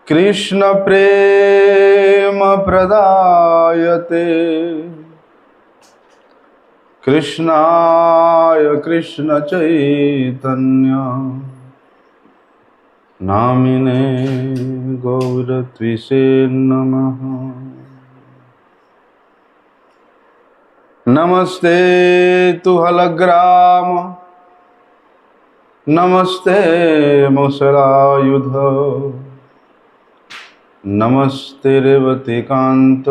कृष्ण प्रेम प्रदायते कृष्णाय कृष्ण चैतन्य नामिने गौरत्विषे नमः। नमस्ते तु हलग्राम नमस्ते मुसलायुध नमस्ते रेवतीकांत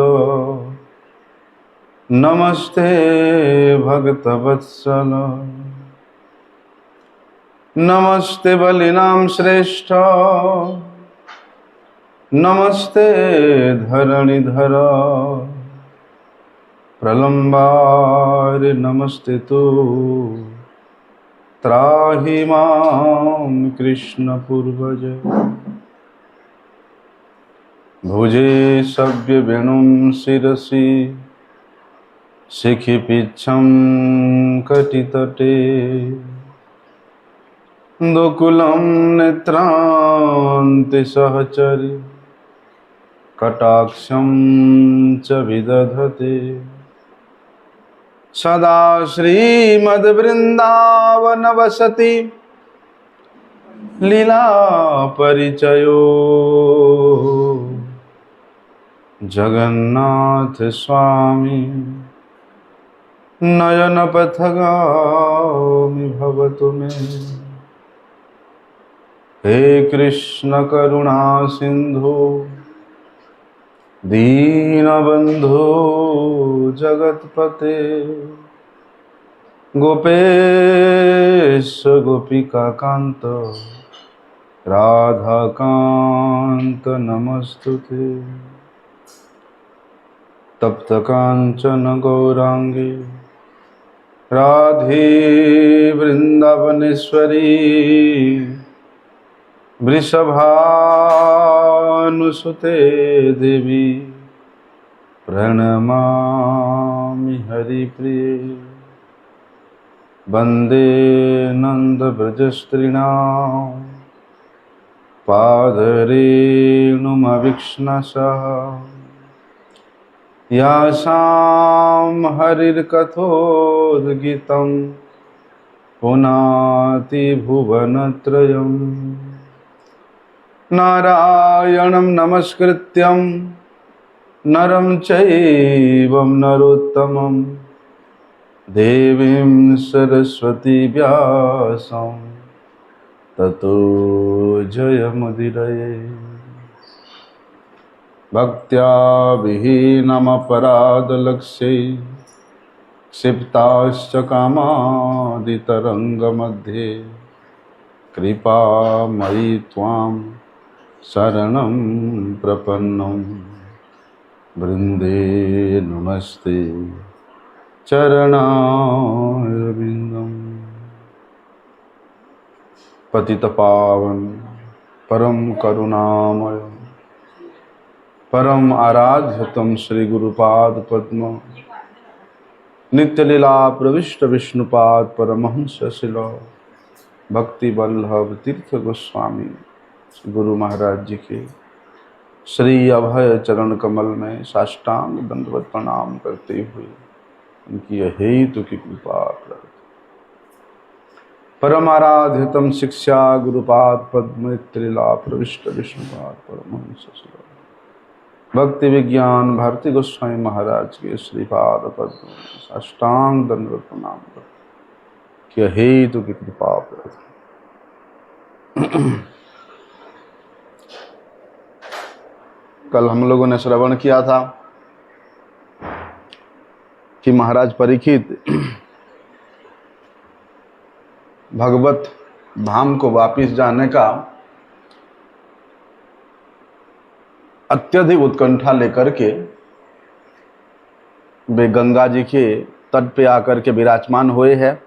नमस्ते भक्तवत्सल नमस्ते बलिनां श्रेष्ठ नमस्ते धरणीधर प्रलंबारे नमस्ते तो त्राहि मां कृष्ण पूर्वज। भुजे सव्य वेणुं शिरसि शिखिपिच्छं कटितटे दुकुलं नेत्रान्ति सहचरि कटाक्षं च विदधते सदा श्रीमद्वृन्दावनवसति लीला परिचयो जगन्नाथ स्वामी नयन पथगामी भवतु मे। हे कृष्ण करुणा सिंधु दीनबंधो जगतपते गोपेश गोपिका कांत राधा कांत नमस्तुते। तप्त कांचन गौरांगी राधे वृंदावनेश्वरी वृषभानुसुते देवी प्रणमामि हरिप्रिये। वंदे नंदव्रजस्त्रीणां पादरेणुमवीक्ष्णसः यासां हरिर्कथोद्गीतं पुनाति भुवनत्रयम्। नारायणं नमस्कृत्यं नरं चैव नरोत्तमं देवीं सरस्वती व्यासं ततो जयमुदीरये। भक्त्या विहीनमपराधलक्ष्ये क्षिप्ताश्च कामादितरङ्गमध्ये कृपामयि त्वां शरणं प्रपन्नं वृन्दे नमस्ते चरणारविन्दम्। पतितपावन परम करुणामय परम आराध्यतम श्री गुरुपाद पद्म नित्य लीला प्रविष्ट विष्णुपाद परमहंस शिला भक्ति वल्लभ तीर्थ गोस्वामी गुरु महाराज जी के श्री अभय चरण कमल में साष्टांग दंडवत प्रणाम करते हुए उनकी हेतु की कृपा प्रार्थना। परम आराध्यतम शिक्षा गुरुपाद पद्म नित्य लीला प्रविष्ट विष्णुपाद परमहंस शिला भक्ति विज्ञान भारती गोस्वामी महाराज के श्रीपाद पद्म साष्टांग दंडवत प्रणाम कर कि हेतु की कृपा प्रार्थना। कल हम लोगों ने श्रवण किया था कि महाराज परीक्षित भगवत धाम को वापिस जाने का अत्यधिक उत्कंठा लेकर के वे गंगा जी के तट पे आकर के विराजमान हुए हैं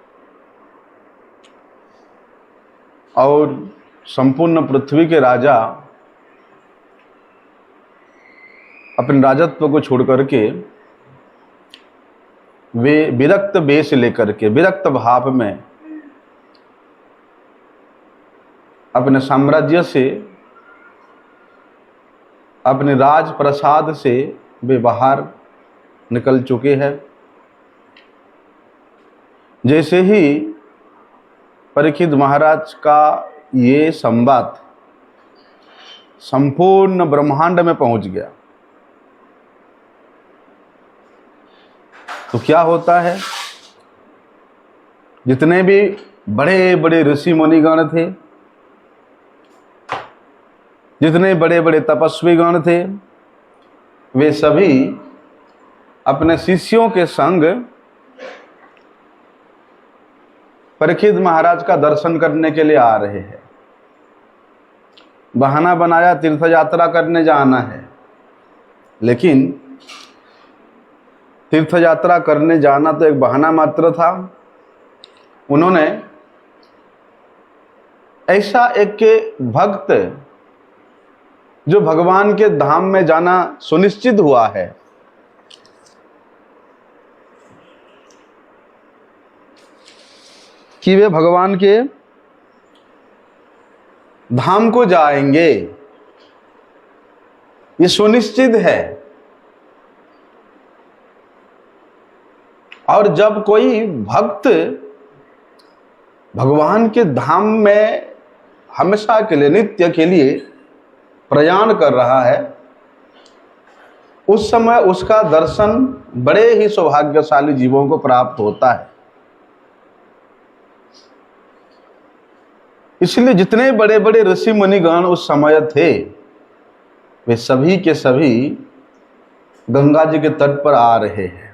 और संपूर्ण पृथ्वी के राजा अपने राजत्व को छोड़ करके वे विरक्त वेश लेकर के विरक्त भाव में अपने साम्राज्य से, अपने राजप्रसाद से वे बाहर निकल चुके हैं। जैसे ही परीक्षित महाराज का ये संवाद संपूर्ण ब्रह्मांड में पहुंच गया तो क्या होता है, जितने भी बड़े बड़े ऋषि मुनिगण थे, जितने बड़े बड़े तपस्वीगण थे, वे सभी अपने शिष्यों के संग परीक्षित महाराज का दर्शन करने के लिए आ रहे हैं। बहाना बनाया तीर्थ यात्रा करने जाना है, लेकिन तीर्थ यात्रा करने जाना तो एक बहाना मात्र था। उन्होंने ऐसा एक के भक्त जो भगवान के धाम में जाना सुनिश्चित हुआ है, कि वे भगवान के धाम को जाएंगे, ये सुनिश्चित है। और जब कोई भक्त भगवान के धाम में हमेशा के लिए, नित्य के लिए प्रयाण कर रहा है, उस समय उसका दर्शन बड़े ही सौभाग्यशाली जीवों को प्राप्त होता है। इसलिए जितने बड़े बड़े ऋषि मुनिगण उस समय थे, वे सभी के सभी गंगा जी के तट पर आ रहे हैं,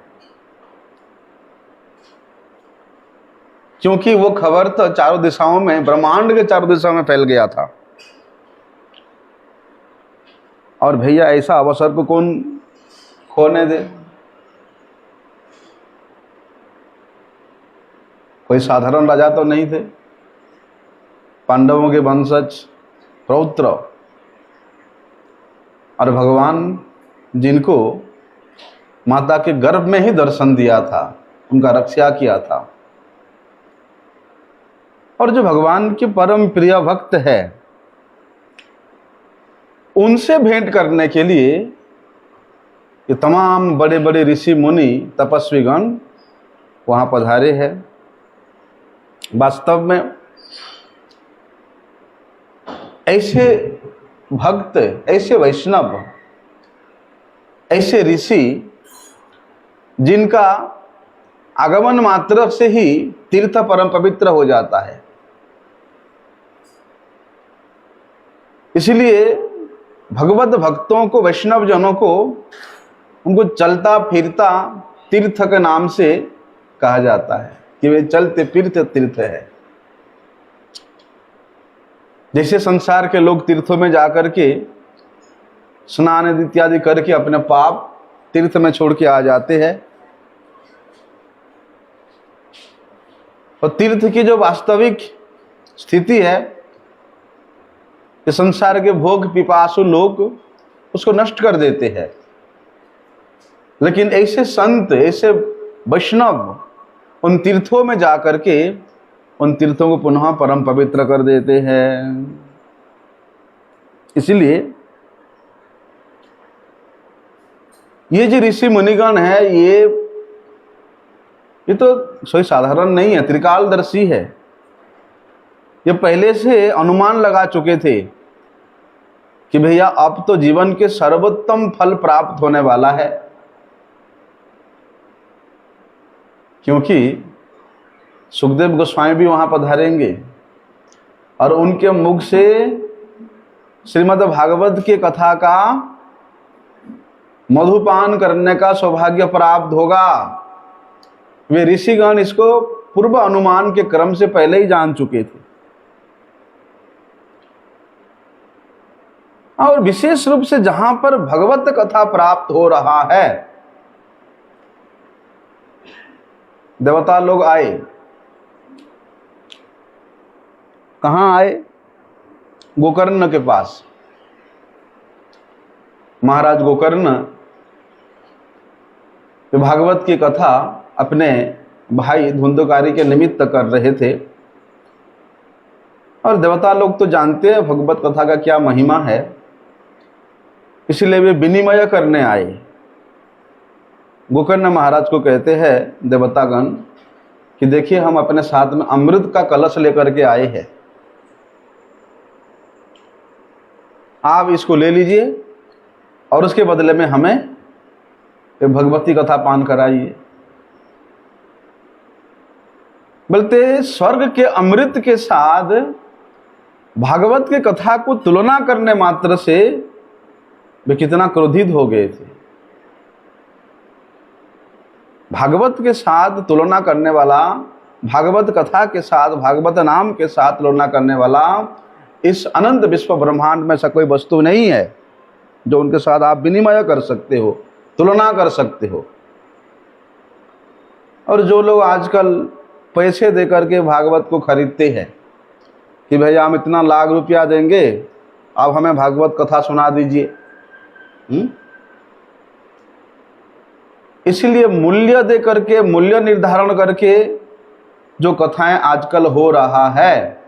क्योंकि वो खबर तो चारों दिशाओं में, ब्रह्मांड के चारों दिशाओं में फैल गया था। और भैया ऐसा अवसर को कौन खोने दे। कोई साधारण राजा तो नहीं थे, पांडवों के वंशज पौत्र, और भगवान जिनको माता के गर्भ में ही दर्शन दिया था, उनका रक्षा किया था, और जो भगवान के परम प्रिय भक्त है, उनसे भेंट करने के लिए ये तमाम बड़े बड़े ऋषि मुनि तपस्वीगण वहां पधारे हैं। वास्तव में ऐसे भक्त, ऐसे वैष्णव, ऐसे ऋषि जिनका आगमन मात्र से ही तीर्थ परम पवित्र हो जाता है, इसलिए भगवत भक्तों को, वैष्णव जनों को, उनको चलता फिरता तीर्थ के नाम से कहा जाता है कि वे चलते फिरते तीर्थ है। जैसे संसार के लोग तीर्थों में जाकर के स्नान इत्यादि करके अपने पाप तीर्थ में छोड़ के आ जाते हैं, और तीर्थ की जो वास्तविक स्थिति है कि संसार के भोग पिपासु लोग उसको नष्ट कर देते हैं, लेकिन ऐसे संत, ऐसे वैष्णव उन तीर्थों में जाकर के उन तीर्थों को पुनः परम पवित्र कर देते हैं। इसलिए ये जो ऋषि मुनिगण है, ये तो कोई साधारण नहीं है, त्रिकालदर्शी है। ये पहले से अनुमान लगा चुके थे कि भैया अब तो जीवन के सर्वोत्तम फल प्राप्त होने वाला है, क्योंकि सुखदेव गोस्वामी भी वहां पधारेंगे और उनके मुख से श्रीमद् भागवत की कथा का मधुपान करने का सौभाग्य प्राप्त होगा। वे ऋषिगण इसको पूर्व अनुमान के क्रम से पहले ही जान चुके थे। और विशेष रूप से जहां पर भगवत कथा प्राप्त हो रहा है, देवता लोग आए। कहां आए? गोकर्ण के पास। महाराज गोकर्ण भागवत की कथा अपने भाई धुंधकारी के निमित्त कर रहे थे। और देवता लोग तो जानते हैं भगवत कथा का क्या महिमा है, इसलिए वे विनिमय करने आए। गोकर्ण महाराज को कहते हैं देवतागण कि देखिए हम अपने साथ में अमृत का कलश लेकर के आए हैं, आप इसको ले लीजिए और उसके बदले में हमें भगवती कथा पान कराइए। बोलते स्वर्ग के अमृत के साथ भागवत के कथा को तुलना करने मात्र से वे कितना क्रोधित हो गए थे। भागवत के साथ तुलना करने वाला, भागवत कथा के साथ, भागवत नाम के साथ तुलना करने वाला इस अनंत विश्व ब्रह्मांड में ऐसा कोई वस्तु नहीं है जो उनके साथ आप विनिमय कर सकते हो, तुलना कर सकते हो। और जो लोग आजकल पैसे देकर के भागवत को खरीदते हैं कि भैया हम इतना लाख रुपया देंगे, आप हमें भागवत कथा सुना दीजिए, इसलिए मूल्य दे करके, मूल्य निर्धारण करके जो कथाएं आजकल हो रहा है,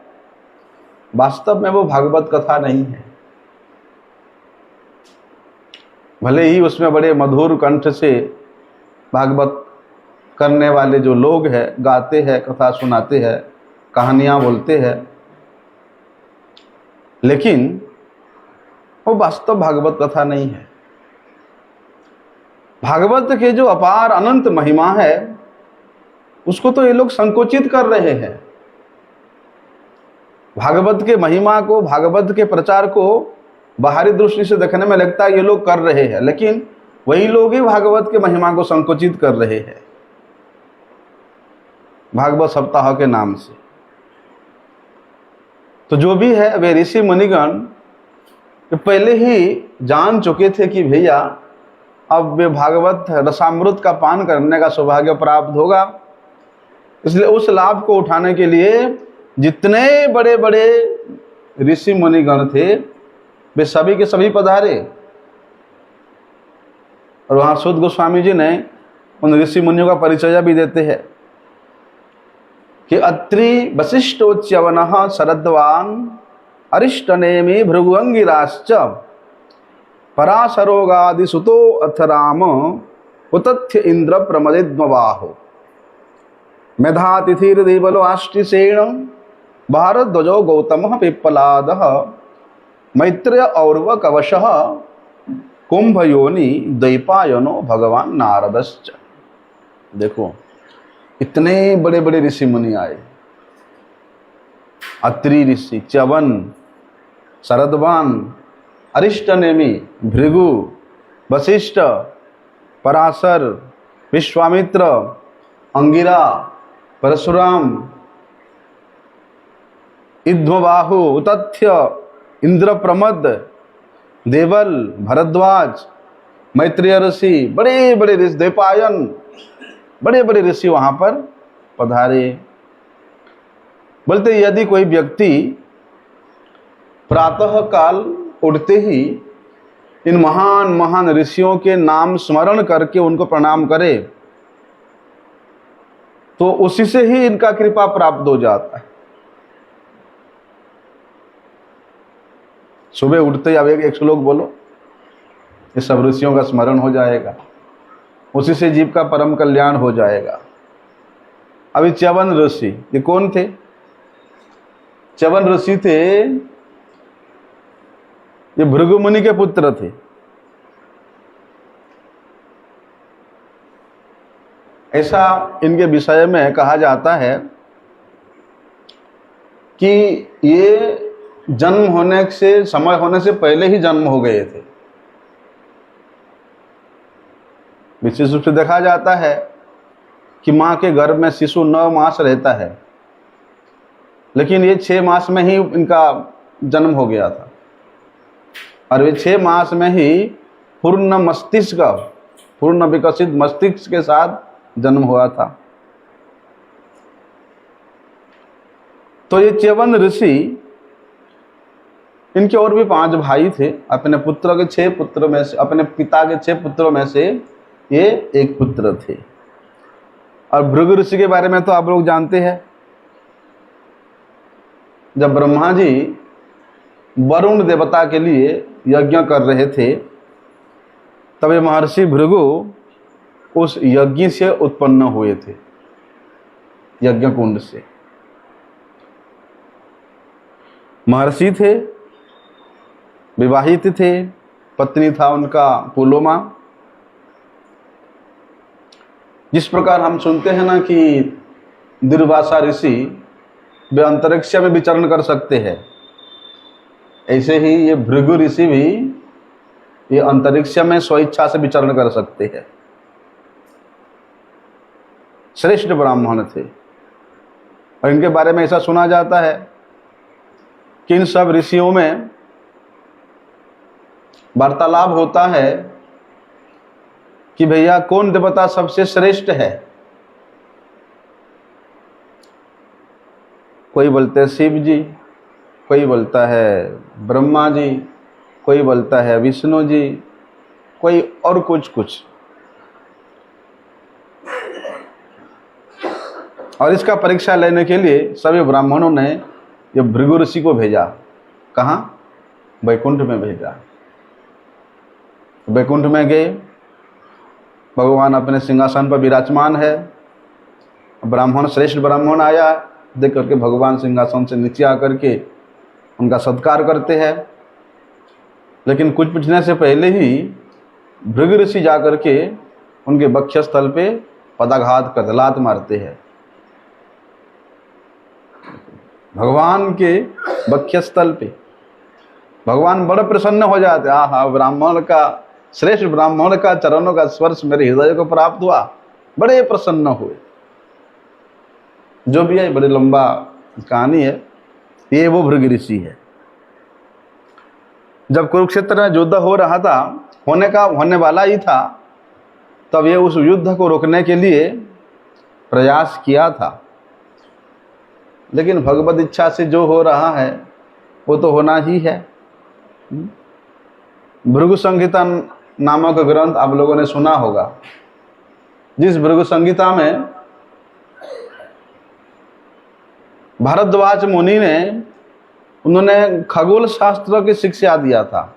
वास्तव में वो भागवत कथा नहीं है। भले ही उसमें बड़े मधुर कंठ से भागवत करने वाले जो लोग हैं गाते हैं, कथा सुनाते हैं, कहानियां बोलते हैं, लेकिन वो वास्तव भागवत कथा नहीं है। भागवत के जो अपार अनंत महिमा है उसको तो ये लोग संकुचित कर रहे हैं। भागवत के महिमा को, भागवत के प्रचार को बाहरी दृष्टि से देखने में लगता है ये लोग कर रहे हैं, लेकिन वही लोग ही भागवत के महिमा को संकुचित कर रहे हैं भागवत सप्ताह के नाम से। तो जो भी है वे ऋषि मुनिगण पहले ही जान चुके थे कि भैया अब वे भागवत रसामृत का पान करने का सौभाग्य प्राप्त होगा, इसलिए उस लाभ को उठाने के लिए जितने बड़े बड़े ऋषि मुनिगण थे वे सभी के सभी पधारे। और वहां सूत गोस्वामी जी ने उन ऋषि मुनियों का परिचय भी देते हैं कि अत्रि वशिष्ठोच्यवनः शरद्वान अरिष्टनेमि भृगुअंगिराश्च पराशरोगादिसुतो अथ राम उतथ्य इंद्र प्रमदिद्मवाहो मेधातिथिर्देवलो आष्टिसेण भारद्वजो गौतमः पिप्पलादः मैत्रेय और्व कवशः कुंभयोनि द्वैपायनो भगवान नारदश्च। देखो इतने बड़े बड़े ऋषि मुनि आए, अत्रि ऋषि, च्यवन, शरद्वान, अरिष्टनेमि, भृगु, वशिष्ठ, पराशर, विश्वामित्र, अंगिरा, परशुराम, इद्मबाहु, उतथ्य, इंद्रप्रमद, देवल, भरद्वाज, मैत्रेय ऋषि, बड़े बड़े ऋषि, द्वैपायन, बड़े बड़े ऋषि वहां पर पधारे। बोलते यदि कोई व्यक्ति प्रातः काल उठते ही इन महान महान ऋषियों के नाम स्मरण करके उनको प्रणाम करे तो उसी से ही इनका कृपा प्राप्त हो जाता है। सुबह उठते ही अब एक श्लोक बोलो, ये सब ऋषियों का स्मरण हो जाएगा, उसी से जीव का परम कल्याण हो जाएगा। अभी च्यवन ऋषि, ये कौन थे? च्यवन ऋषि थे, ये भृगु मुनि के पुत्र थे। ऐसा इनके विषय में कहा जाता है कि ये जन्म होने से, समय होने से पहले ही जन्म हो गए थे। विशेष रूप से देखा जाता है कि मां के गर्भ में शिशु 9 मास रहता है, लेकिन ये 6 मास में ही इनका जन्म हो गया था और वे 6 मास में ही पूर्ण मस्तिष्क, पूर्ण विकसित मस्तिष्क के साथ जन्म हुआ था। तो ये च्यवन ऋषि, इनके और भी 5 भाई थे। अपने पुत्र के 6 पुत्र में से, अपने पिता के 6 पुत्रों में से ये एक पुत्र थे। और भृगु ऋषि के बारे में तो आप लोग जानते हैं, जब ब्रह्मा जी वरुण देवता के लिए यज्ञ कर रहे थे, तब ये महर्षि भृगु उस यज्ञ से उत्पन्न हुए थे, यज्ञ कुंड से। महर्षि थे, विवाहित थे, पत्नी था उनका पुलोमा। जिस प्रकार हम सुनते हैं ना कि दुर्वासा ऋषि वे अंतरिक्ष में विचरण कर सकते हैं, ऐसे ही ये भृगु ऋषि भी ये अंतरिक्ष में स्वेच्छा से विचरण कर सकते हैं। श्रेष्ठ ब्राह्मण थे और इनके बारे में ऐसा सुना जाता है कि इन सब ऋषियों में वार्तालाप होता है कि भैया कौन देवता सबसे श्रेष्ठ है। कोई बोलते हैं शिव जी, कोई बोलता है ब्रह्मा जी, कोई बोलता है विष्णु जी, कोई और कुछ। और इसका परीक्षा लेने के लिए सभी ब्राह्मणों ने ये भृगु ऋषि को भेजा। कहाँ? वैकुंठ में भेजा। वैकुंठ में गए, भगवान अपने सिंहासन पर विराजमान है। ब्राह्मण, श्रेष्ठ ब्राह्मण आया, देख करके भगवान सिंहासन से नीचे आकर के उनका सत्कार करते हैं। लेकिन कुछ पूछने से पहले ही भृगु ऋषि जाकर के उनके वक्षस्थल पे पदाघात कर लात मारते हैं। भगवान के वक्षस्थल पे भगवान बड़े प्रसन्न हो जाते। आहा, ब्राह्मण का, श्रेष्ठ ब्राह्मण का चरणों का स्पर्श मेरे हृदय को प्राप्त हुआ, बड़े प्रसन्न हुए। जो भी है, बड़ी लंबा कहानी है। ये वो भृगु ऋषि है। जब कुरुक्षेत्र में युद्ध हो रहा था, होने वाला ही था, तब ये उस युद्ध को रोकने के लिए प्रयास किया था। लेकिन भगवत इच्छा से जो हो रहा है वो तो होना ही है। भृगु संहिता नामक ग्रंथ आप लोगों ने सुना होगा, जिस भृगु संहिता में भारद्वाज मुनि ने उन्होंने खगोल शास्त्र की शिक्षा दिया था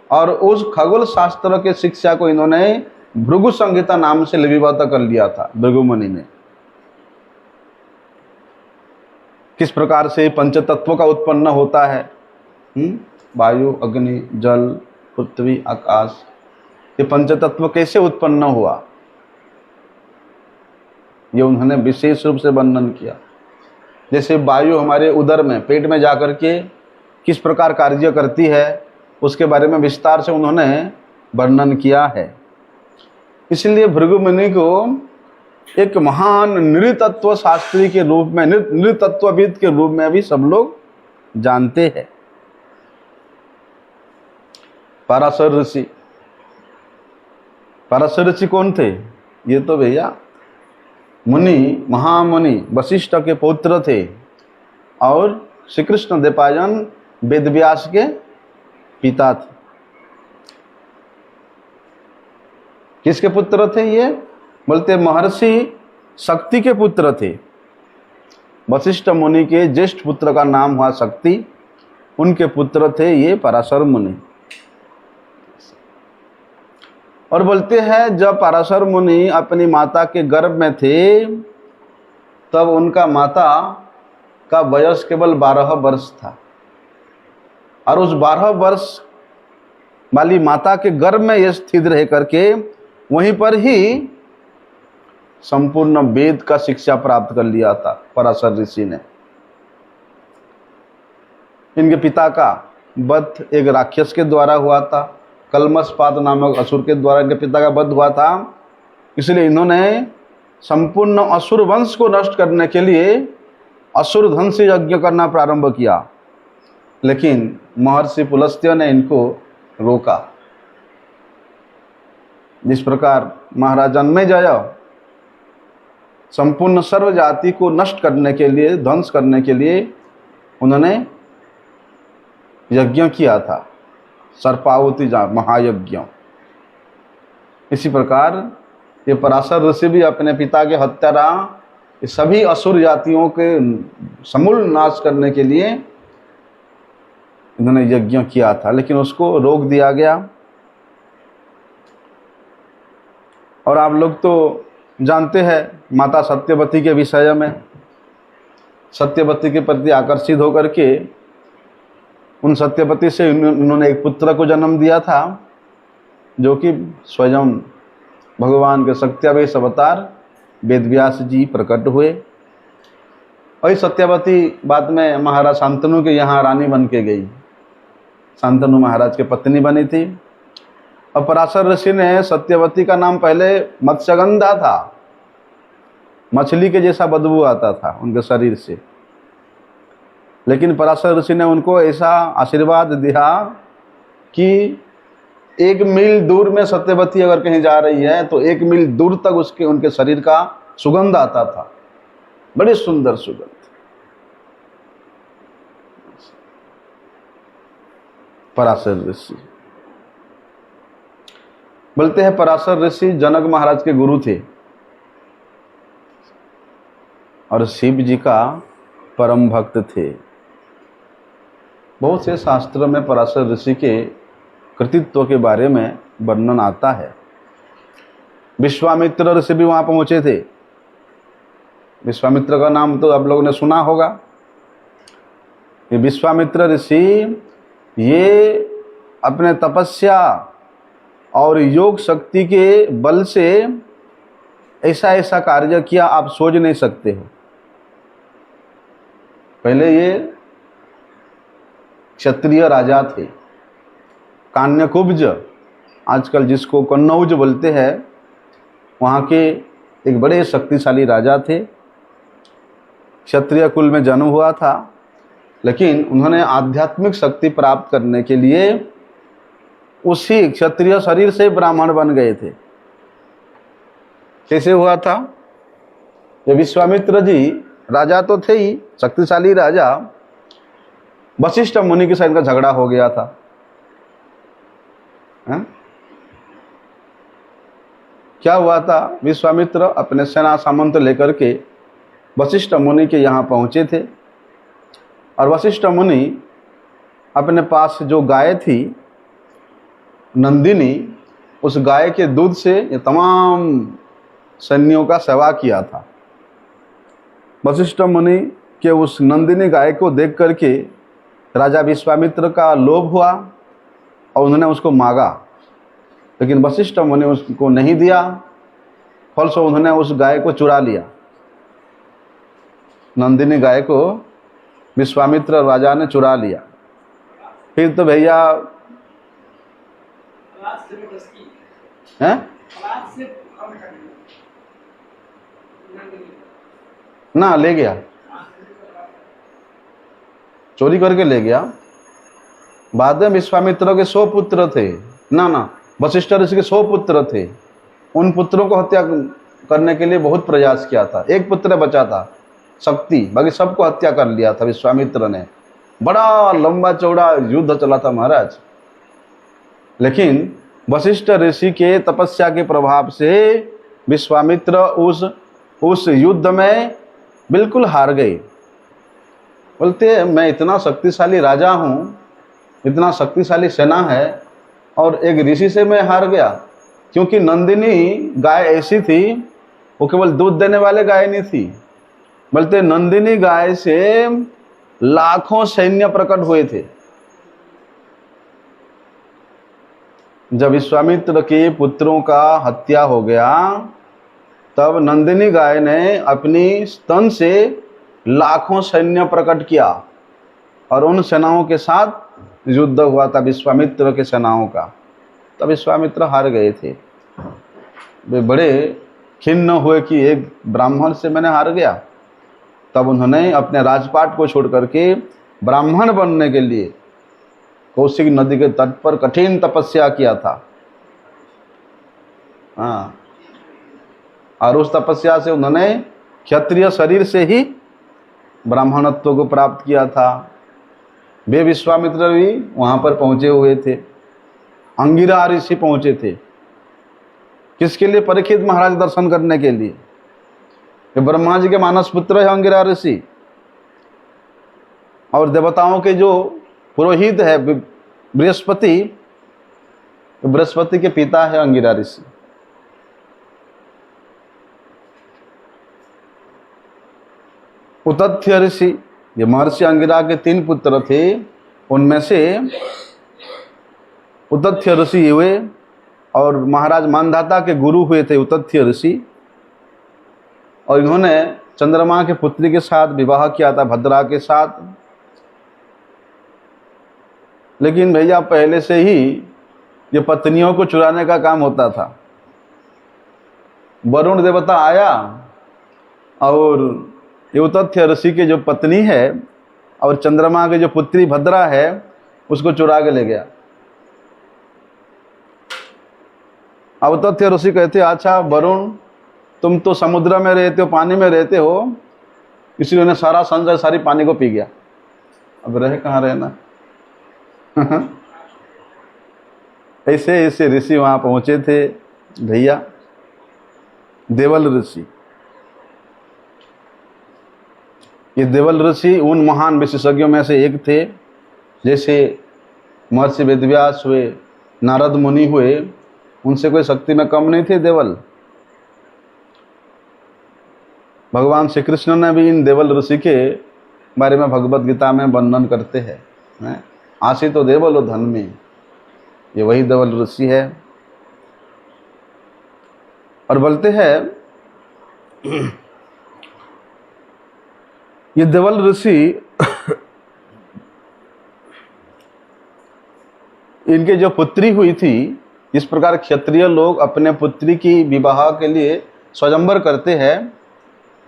और उस खगोल शास्त्र के शिक्षा को इन्होंने भृगु संहिता नाम से लिपिबद्ध कर लिया था। भृगु मुनि ने किस प्रकार से पंचतत्वों का उत्पन्न होता है, वायु, अग्नि, जल, पृथ्वी, आकाश, ये पंचतत्व कैसे उत्पन्न हुआ, ये उन्होंने विशेष रूप से वर्णन किया। जैसे वायु हमारे उदर में, पेट में जाकर के किस प्रकार कार्य करती है, उसके बारे में विस्तार से उन्होंने वर्णन किया है। इसलिए भृगु मुनि को एक महान नृतत्व शास्त्री के रूप में, नृतत्वविद के रूप में भी सब लोग जानते हैं। पराशर ऋषि, पराशर ऋषि कौन थे? ये तो भैया मुनि, महामुनि वशिष्ठ के पुत्र थे और श्री कृष्ण द्वैपायन वेदव्यास के पिता थे। किसके पुत्र थे ये? बोलते महर्षि शक्ति के पुत्र थे। वशिष्ठ मुनि के ज्येष्ठ पुत्र का नाम हुआ शक्ति, उनके पुत्र थे ये पराशर मुनि। और बोलते हैं जब पराशर मुनि अपनी माता के गर्भ में थे, तब उनका माता का वयस केवल 12 वर्ष था और उस 12 वर्ष वाली माता के गर्भ में ये स्थित रह करके वहीं पर ही संपूर्ण वेद का शिक्षा प्राप्त कर लिया था पराशर ऋषि ने। इनके पिता का वध एक राक्षस के द्वारा हुआ था, कलमशपात नामक असुर के द्वारा इनके पिता का वध हुआ था। इसलिए इन्होंने संपूर्ण असुर वंश को नष्ट करने के लिए असुर धन से यज्ञ करना प्रारंभ किया, लेकिन महर्षि पुलस्त्य ने इनको रोका। जिस प्रकार महाराज जन्मेजय संपूर्ण सर्व जाति को नष्ट करने के लिए, ध्वंस करने के लिए उन्होंने यज्ञ किया था, सर्पावती महायज्ञ। इसी प्रकार ये पराशर ऋषि भी अपने पिता के हत्यारा इस सभी असुर जातियों के समूल नाश करने के लिए इन्होंने यज्ञ किया था, लेकिन उसको रोक दिया गया। और आप लोग तो जानते हैं माता सत्यवती के विषय में। सत्यवती के प्रति आकर्षित होकर के उन सत्यवती से उन्होंने एक पुत्र को जन्म दिया था, जो कि स्वयं भगवान के सत्यावेश अवतार वेदव्यास जी प्रकट हुए। वही सत्यवती बाद में महाराज शांतनु के यहाँ रानी बन के गई, शांतनु महाराज के पत्नी बनी थी। और पराशर ऋषि ने सत्यवती का नाम पहले मत्स्यगंधा था, मछली के जैसा बदबू आता था उनके शरीर से, लेकिन पराशर ऋषि ने उनको ऐसा आशीर्वाद दिया कि 1 मील दूर में सत्यवती अगर कहीं जा रही है तो 1 मील दूर तक उसके उनके शरीर का सुगंध आता था, बड़ी सुंदर सुगंध। पराशर ऋषि बोलते हैं, पराशर ऋषि जनक महाराज के गुरु थे और शिव जी का परम भक्त थे। बहुत से शास्त्रों में पराशर ऋषि के कृतित्व के बारे में वर्णन आता है। विश्वामित्र ऋषि भी वहां पहुंचे थे। विश्वामित्र का नाम तो आप लोगों ने सुना होगा। ये विश्वामित्र ऋषि ये अपने तपस्या और योग शक्ति के बल से ऐसा ऐसा कार्य किया आप सोच नहीं सकते हो। पहले ये क्षत्रिय राजा थे, कान्यकुब्ज, आजकल जिसको कन्नौज बोलते हैं, वहाँ के एक बड़े शक्तिशाली राजा थे। क्षत्रिय कुल में जन्म हुआ था, लेकिन उन्होंने आध्यात्मिक शक्ति प्राप्त करने के लिए उसी क्षत्रिय शरीर से ब्राह्मण बन गए थे। कैसे हुआ था? ये विश्वामित्र जी राजा तो थे ही, शक्तिशाली राजा। वशिष्ठ मुनि के साथ इनका झगड़ा हो गया था। क्या हुआ था? विश्वामित्र अपने सेना सामंत लेकर के वशिष्ठ मुनि के यहाँ पहुंचे थे और वशिष्ठ मुनि अपने पास जो गाय थी नंदिनी, उस गाय के दूध से ये तमाम सैन्यों का सेवा किया था। वशिष्ठ मुनि के उस नंदिनी गाय को देख करके राजा विश्वामित्र का लोभ हुआ और उन्होंने उसको मांगा, लेकिन वशिष्ठ मुनि उसको नहीं दिया। फलस्वरूप उन्होंने उस गाय को चुरा लिया। नंदिनी गाय को विश्वामित्र राजा ने चुरा लिया। फिर तो भैया हैं ना, ले गया, चोरी करके ले गया। बाद में विश्वामित्र के 100 पुत्र थे, ना वशिष्ठ ऋषि के 100 पुत्र थे। उन पुत्रों को हत्या करने के लिए बहुत प्रयास किया था। एक पुत्र बचा था शक्ति, बाकी सबको हत्या कर लिया था विश्वामित्र ने। बड़ा लंबा चौड़ा युद्ध चला था महाराज। लेकिन वशिष्ठ ऋषि के तपस्या के प्रभाव से विश्वामित्र उस युद्ध में बिल्कुल हार गए। बोलते मैं इतना शक्तिशाली राजा हूँ, इतना शक्तिशाली सेना है और एक ऋषि से मैं हार गया, क्योंकि नंदिनी गाय ऐसी थी, वो केवल दूध देने वाले गाय नहीं थी। बोलते नंदिनी गाय से लाखों सैन्य प्रकट हुए थे। जब विश्वामित्र के पुत्रों का हत्या हो गया, तब नंदिनी गाय ने अपनी स्तन से लाखों सैन्य प्रकट किया और उन सेनाओं के साथ युद्ध हुआ था, विश्वामित्र के सेनाओं का। तब विश्वामित्र हार गए थे। वे बड़े खिन्न हुए कि एक ब्राह्मण से मैंने हार गया। तब उन्होंने अपने राजपाट को छोड़ करके ब्राह्मण बनने के लिए कौशिक नदी के तट पर कठिन तपस्या किया था। हाँ, और उस तपस्या से उन्होंने क्षत्रिय शरीर से ही ब्राह्मणत्व को प्राप्त किया था। वे विश्वामित्र भी वहाँ पर पहुँचे हुए थे। अंगिरा ऋषि पहुँचे थे। किसके लिए? परीक्षित महाराज दर्शन करने के लिए। ये ब्रह्मा जी के मानस पुत्र है अंगिरा ऋषि, और देवताओं के जो पुरोहित है बृहस्पति, बृहस्पति के पिता है अंगिरा ऋषि। उतथ्य ऋषि, ये महर्षि अंगिरा के 3 पुत्र थे, उनमें से उतथ्य ऋषि हुए और महाराज मानधाता के गुरु हुए थे उतथ्य ऋषि, और इन्होंने चंद्रमा के पुत्री के साथ विवाह किया था, भद्रा के साथ। लेकिन भैया पहले से ही ये पत्नियों को चुराने का काम होता था। वरुण देवता आया और ये उतथ्य ऋषि की जो पत्नी है और चंद्रमा की जो पुत्री भद्रा है उसको चुरा के ले गया। अब उतथ्य ऋषि कहते, अच्छा वरुण, तुम तो समुद्र में रहते हो, पानी में रहते हो, इसलिए उन्हें सारा संजय सारी पानी को पी गया। अब रहे कहाँ रहना। ऐसे ऐसे ऋषि वहां पहुंचे थे भैया। देवल ऋषि, ये देवल ऋषि उन महान विशेषज्ञों में से एक थे, जैसे महर्षि वेदव्यास हुए, नारद मुनि हुए, उनसे कोई शक्ति में कम नहीं थे देवल। भगवान श्री कृष्ण ने भी इन देवल ऋषि के बारे में भगवत गीता में वर्णन करते हैं। आशी तो देवल धन में, ये वही देवल ऋषि है। और बोलते हैं ये देवल ऋषि इनके जो पुत्री हुई थी, इस प्रकार क्षत्रिय लोग अपने पुत्री की विवाह के लिए स्वयंवर करते हैं,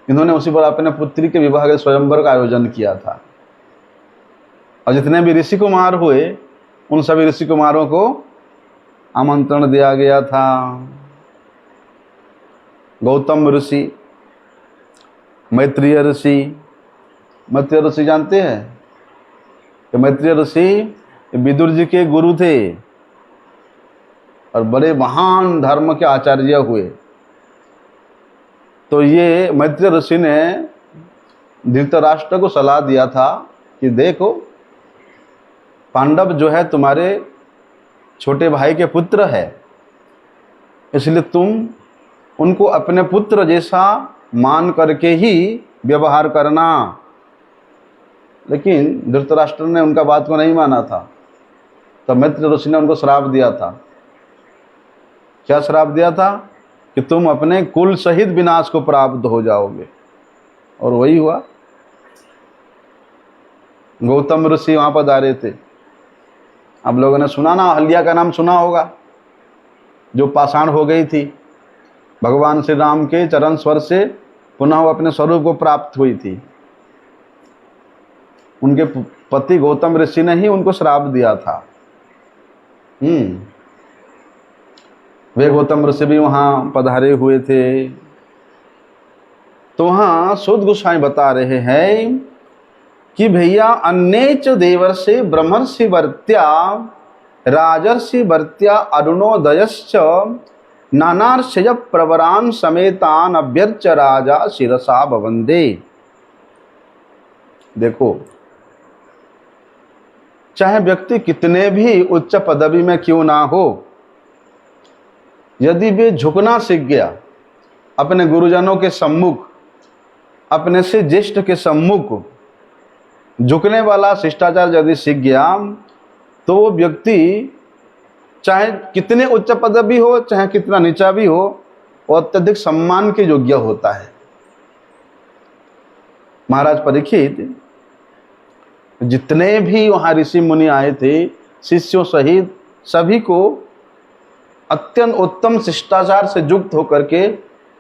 इन्होंने उसी पर अपने पुत्री के विवाह के स्वयंवर का आयोजन किया था। और जितने भी ऋषि कुमार हुए उन सभी ऋषि कुमारों को आमंत्रण दिया गया था। गौतम ऋषि, मैत्रेय ऋषि, मैत्रेय ऋषि जानते हैं कि मैत्रेय ऋषि विदुर जी के गुरु थे और बड़े महान धर्म के आचार्य हुए। तो ये मैत्रेय ऋषि ने धृतराष्ट्र को सलाह दिया था कि देखो, पांडव जो है तुम्हारे छोटे भाई के पुत्र है, इसलिए तुम उनको अपने पुत्र जैसा मान करके ही व्यवहार करना। लेकिन धृतराष्ट्र ने उनका बात को नहीं माना था, तो मैत्रेय ऋषि ने उनको श्राप दिया था। क्या श्राप दिया था? कि तुम अपने कुल सहित विनाश को प्राप्त हो जाओगे। और वही हुआ। गौतम ऋषि वहां पर पधारे थे। आप लोगों ने सुना ना, अहल्या का नाम सुना होगा, जो पाषाण हो गई थी, भगवान श्री राम के चरण स्पर्श से पुनः वो अपने स्वरूप को प्राप्त हुई थी। उनके पति गौतम ऋषि ने ही उनको श्राप दिया था। वे गौतम ऋषि भी वहां पधारे हुए थे। तो वहां सूत गोसाई बता रहे हैं कि भैया अन्येच देवर्षि ब्रह्मर्षि वर्त्या राजर्षि वर्त्या अरुणोदयश्च नानार्षय प्रवरान समेतान अभ्यर्च राजा शिरसा बवंदे। देखो, चाहे व्यक्ति कितने भी उच्च पदवी में क्यों ना हो, यदि वे झुकना सीख गया अपने गुरुजनों के सम्मुख, अपने से ज्येष्ठ के सम्मुख झुकने वाला शिष्टाचार यदि सीख गया, तो वो व्यक्ति चाहे कितने उच्च पदवी हो, चाहे कितना नीचा भी हो, वो अत्यधिक सम्मान के योग्य होता है। महाराज परीक्षित जितने भी वहां ऋषि मुनि आए थे, शिष्यों सहित सभी को अत्यंत उत्तम शिष्टाचार से युक्त होकर के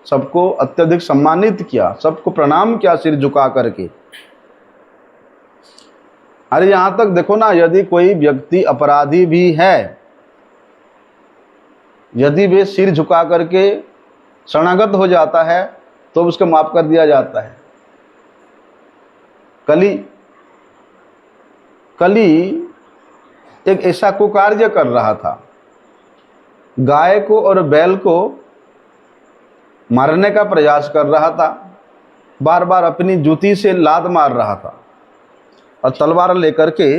सबको अत्यधिक सम्मानित किया, सबको प्रणाम किया सिर झुका करके। अरे यहां तक देखो ना, यदि कोई व्यक्ति अपराधी भी है, यदि वे सिर झुका करके शरणागत हो जाता है तो उसको माफ कर दिया जाता है। कली एक ऐसा कुकार्य कर रहा था, गाय को और बैल को मारने का प्रयास कर रहा था। बार बार अपनी जूती से लात मार रहा था और तलवार लेकर के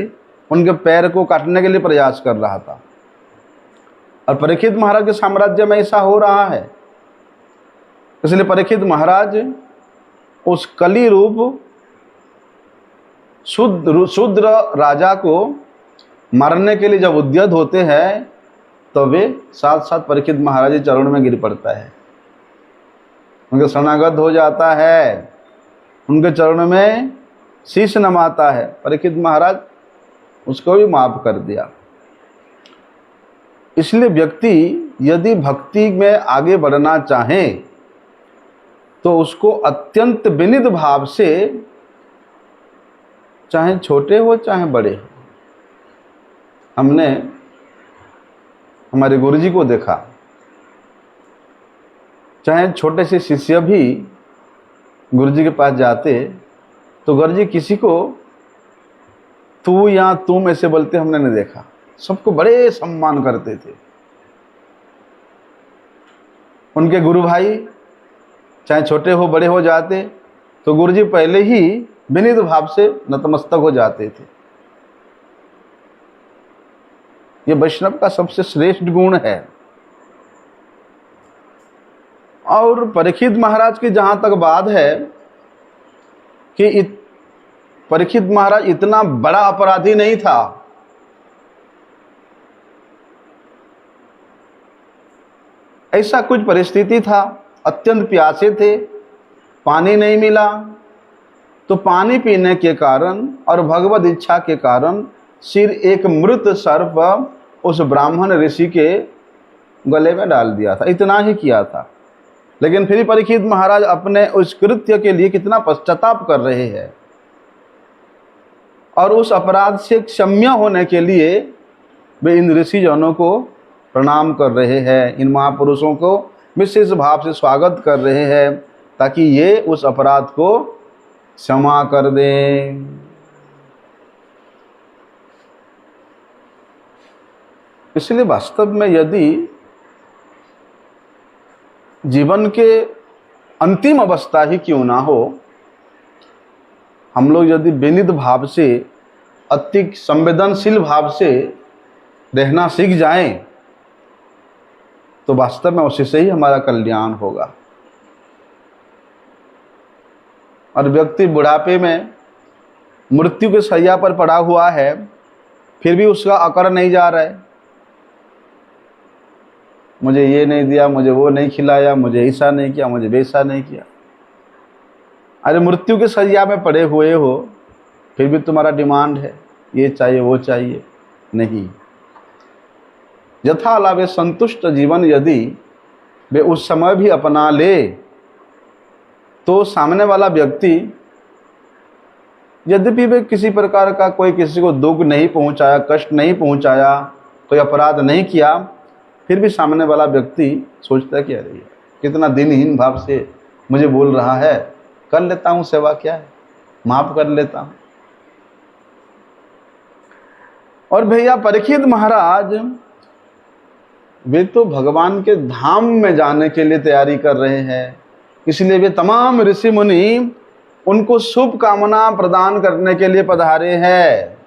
उनके पैर को काटने के लिए प्रयास कर रहा था। और परीक्षित महाराज के साम्राज्य में ऐसा हो रहा है, इसलिए परीक्षित महाराज उस कली रूप शूद्र राजा को मारने के लिए जब उद्यत होते हैं तो वे साथ साथ परीक्षित महाराज के चरणों में गिर पड़ता है, उनके शरणागत हो जाता है, उनके चरणों में शीश नमाता है। परीक्षित महाराज उसको भी माफ कर दिया। इसलिए व्यक्ति यदि भक्ति में आगे बढ़ना चाहे तो उसको अत्यंत विनित भाव से, चाहे छोटे हो चाहे बड़े हो। हमने हमारे गुरुजी को देखा, चाहे छोटे से शिष्य भी गुरुजी के पास जाते तो गुरुजी किसी को तू या तुम ऐसे बोलते हमने नहीं देखा, सबको बड़े सम्मान करते थे। उनके गुरु भाई चाहे छोटे हो बड़े हो जाते तो गुरुजी पहले ही विनीत भाव से नतमस्तक हो जाते थे। ये वैष्णव का सबसे श्रेष्ठ गुण है। और परीक्षित महाराज की जहां तक बात है कि परीक्षित महाराज इतना बड़ा अपराधी नहीं था, ऐसा कुछ परिस्थिति था, अत्यंत प्यासे थे, पानी नहीं मिला तो पानी पीने के कारण और भगवत इच्छा के कारण सिर एक मृत सर्प उस ब्राह्मण ऋषि के गले में डाल दिया था, इतना ही किया था। लेकिन फिर परीक्षित महाराज अपने उस कृत्य के लिए कितना पश्चाताप कर रहे हैं और उस अपराध से क्षम्य होने के लिए वे इन ऋषि जनों को प्रणाम कर रहे हैं, इन महापुरुषों को विशेष भाव से स्वागत कर रहे हैं ताकि ये उस अपराध को क्षमा कर दें। इसलिए वास्तव में यदि जीवन के अंतिम अवस्था ही क्यों ना हो, हम लोग यदि विनित भाव से, अति संवेदनशील भाव से रहना सीख जाएं तो वास्तव में उसी से ही हमारा कल्याण होगा। और व्यक्ति बुढ़ापे में मृत्यु के शैया पर पड़ा हुआ है, फिर भी उसका अकड़ नहीं जा रहा है, मुझे ये नहीं दिया, मुझे वो नहीं खिलाया, मुझे ऐसा नहीं किया, मुझे वैसा नहीं किया। अरे मृत्यु के शैया में पड़े हुए हो, फिर भी तुम्हारा डिमांड है, ये चाहिए वो चाहिए। नहीं, यथा लाभे संतुष्ट जीवन यदि वे उस समय भी अपना ले तो सामने वाला व्यक्ति यद्यपि वे किसी प्रकार का कोई किसी को दुख नहीं पहुंचाया, कष्ट नहीं पहुंचाया, कोई अपराध नहीं किया, फिर भी सामने वाला व्यक्ति सोचता है कि अरे कितना दिनहीन भाव से मुझे बोल रहा है, कर लेता हूं, सेवा क्या है, माफ कर लेता हूं। और भैया परीक्षित महाराज वे तो भगवान के धाम में जाने के लिए तैयारी कर रहे हैं, इसलिए वे तमाम ऋषि मुनि उनको शुभ कामना प्रदान करने के लिए पधारे हैं।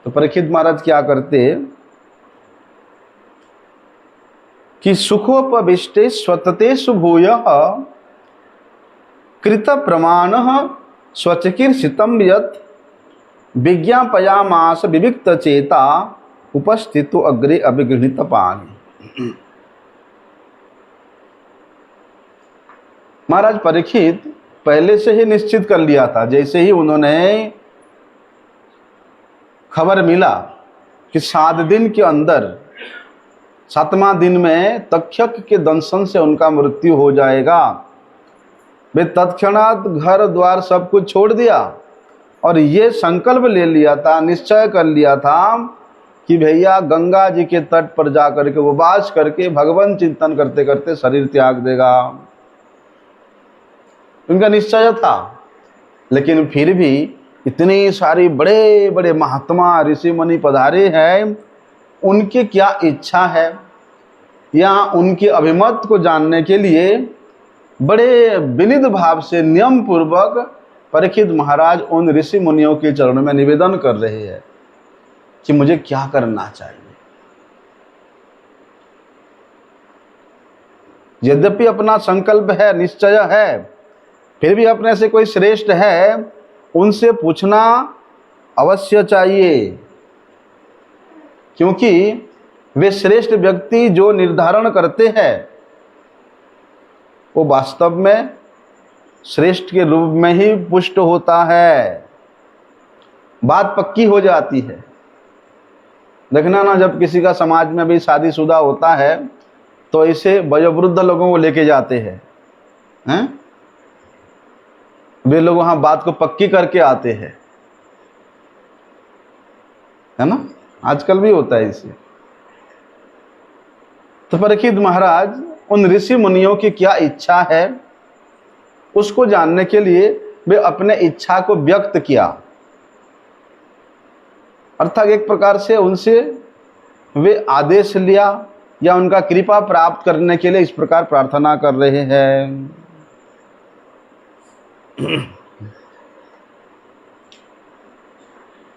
तो परीक्षित महाराज क्या करते कि सुखोपविष्टे स्वतते भूयः कृत प्रमाण स्वचकीर्षितम यत् विज्ञापयामास विविक्त चेता उपस्थितो अग्रे अभिगृहीत पानी। महाराज परीक्षित पहले से ही निश्चित कर लिया था, जैसे ही उन्होंने खबर मिला कि 7 दिन के अंदर 7वां दिन में तक्षक के दंशन से उनका मृत्यु हो जाएगा, वे तत्क्षणात घर द्वार सब कुछ छोड़ दिया और ये संकल्प ले लिया था, निश्चय कर लिया था कि भैया गंगा जी के तट पर जाकर के उपवास करके भगवान चिंतन करते करते शरीर त्याग देगा। उनका निश्चय था। लेकिन फिर भी इतनी सारी बड़े बड़े महात्मा ऋषि मुनि पधारे हैं, उनकी क्या इच्छा है या उनके अभिमत को जानने के लिए बड़े विनित भाव से नियम पूर्वक परीक्षित महाराज उन ऋषि मुनियों के चरणों में निवेदन कर रहे हैं कि मुझे क्या करना चाहिए। यद्यपि अपना संकल्प है, निश्चय है, फिर भी अपने से कोई श्रेष्ठ है उनसे पूछना अवश्य चाहिए, क्योंकि वे श्रेष्ठ व्यक्ति जो निर्धारण करते हैं वो वास्तव में श्रेष्ठ के रूप में ही पुष्ट होता है, बात पक्की हो जाती है। देखना ना, जब किसी का समाज में भी शादीशुदा होता है तो ऐसे वयोवृद्ध लोगों को लेके जाते हैं, वे लोग वहां बात को पक्की करके आते हैं, है ना, आजकल भी होता है इसे। तो परीक्षित महाराज उन ऋषि मुनियों की क्या इच्छा है उसको जानने के लिए वे अपने इच्छा को व्यक्त किया, अर्थात एक प्रकार से उनसे वे आदेश लिया या उनका कृपा प्राप्त करने के लिए इस प्रकार प्रार्थना कर रहे हैं।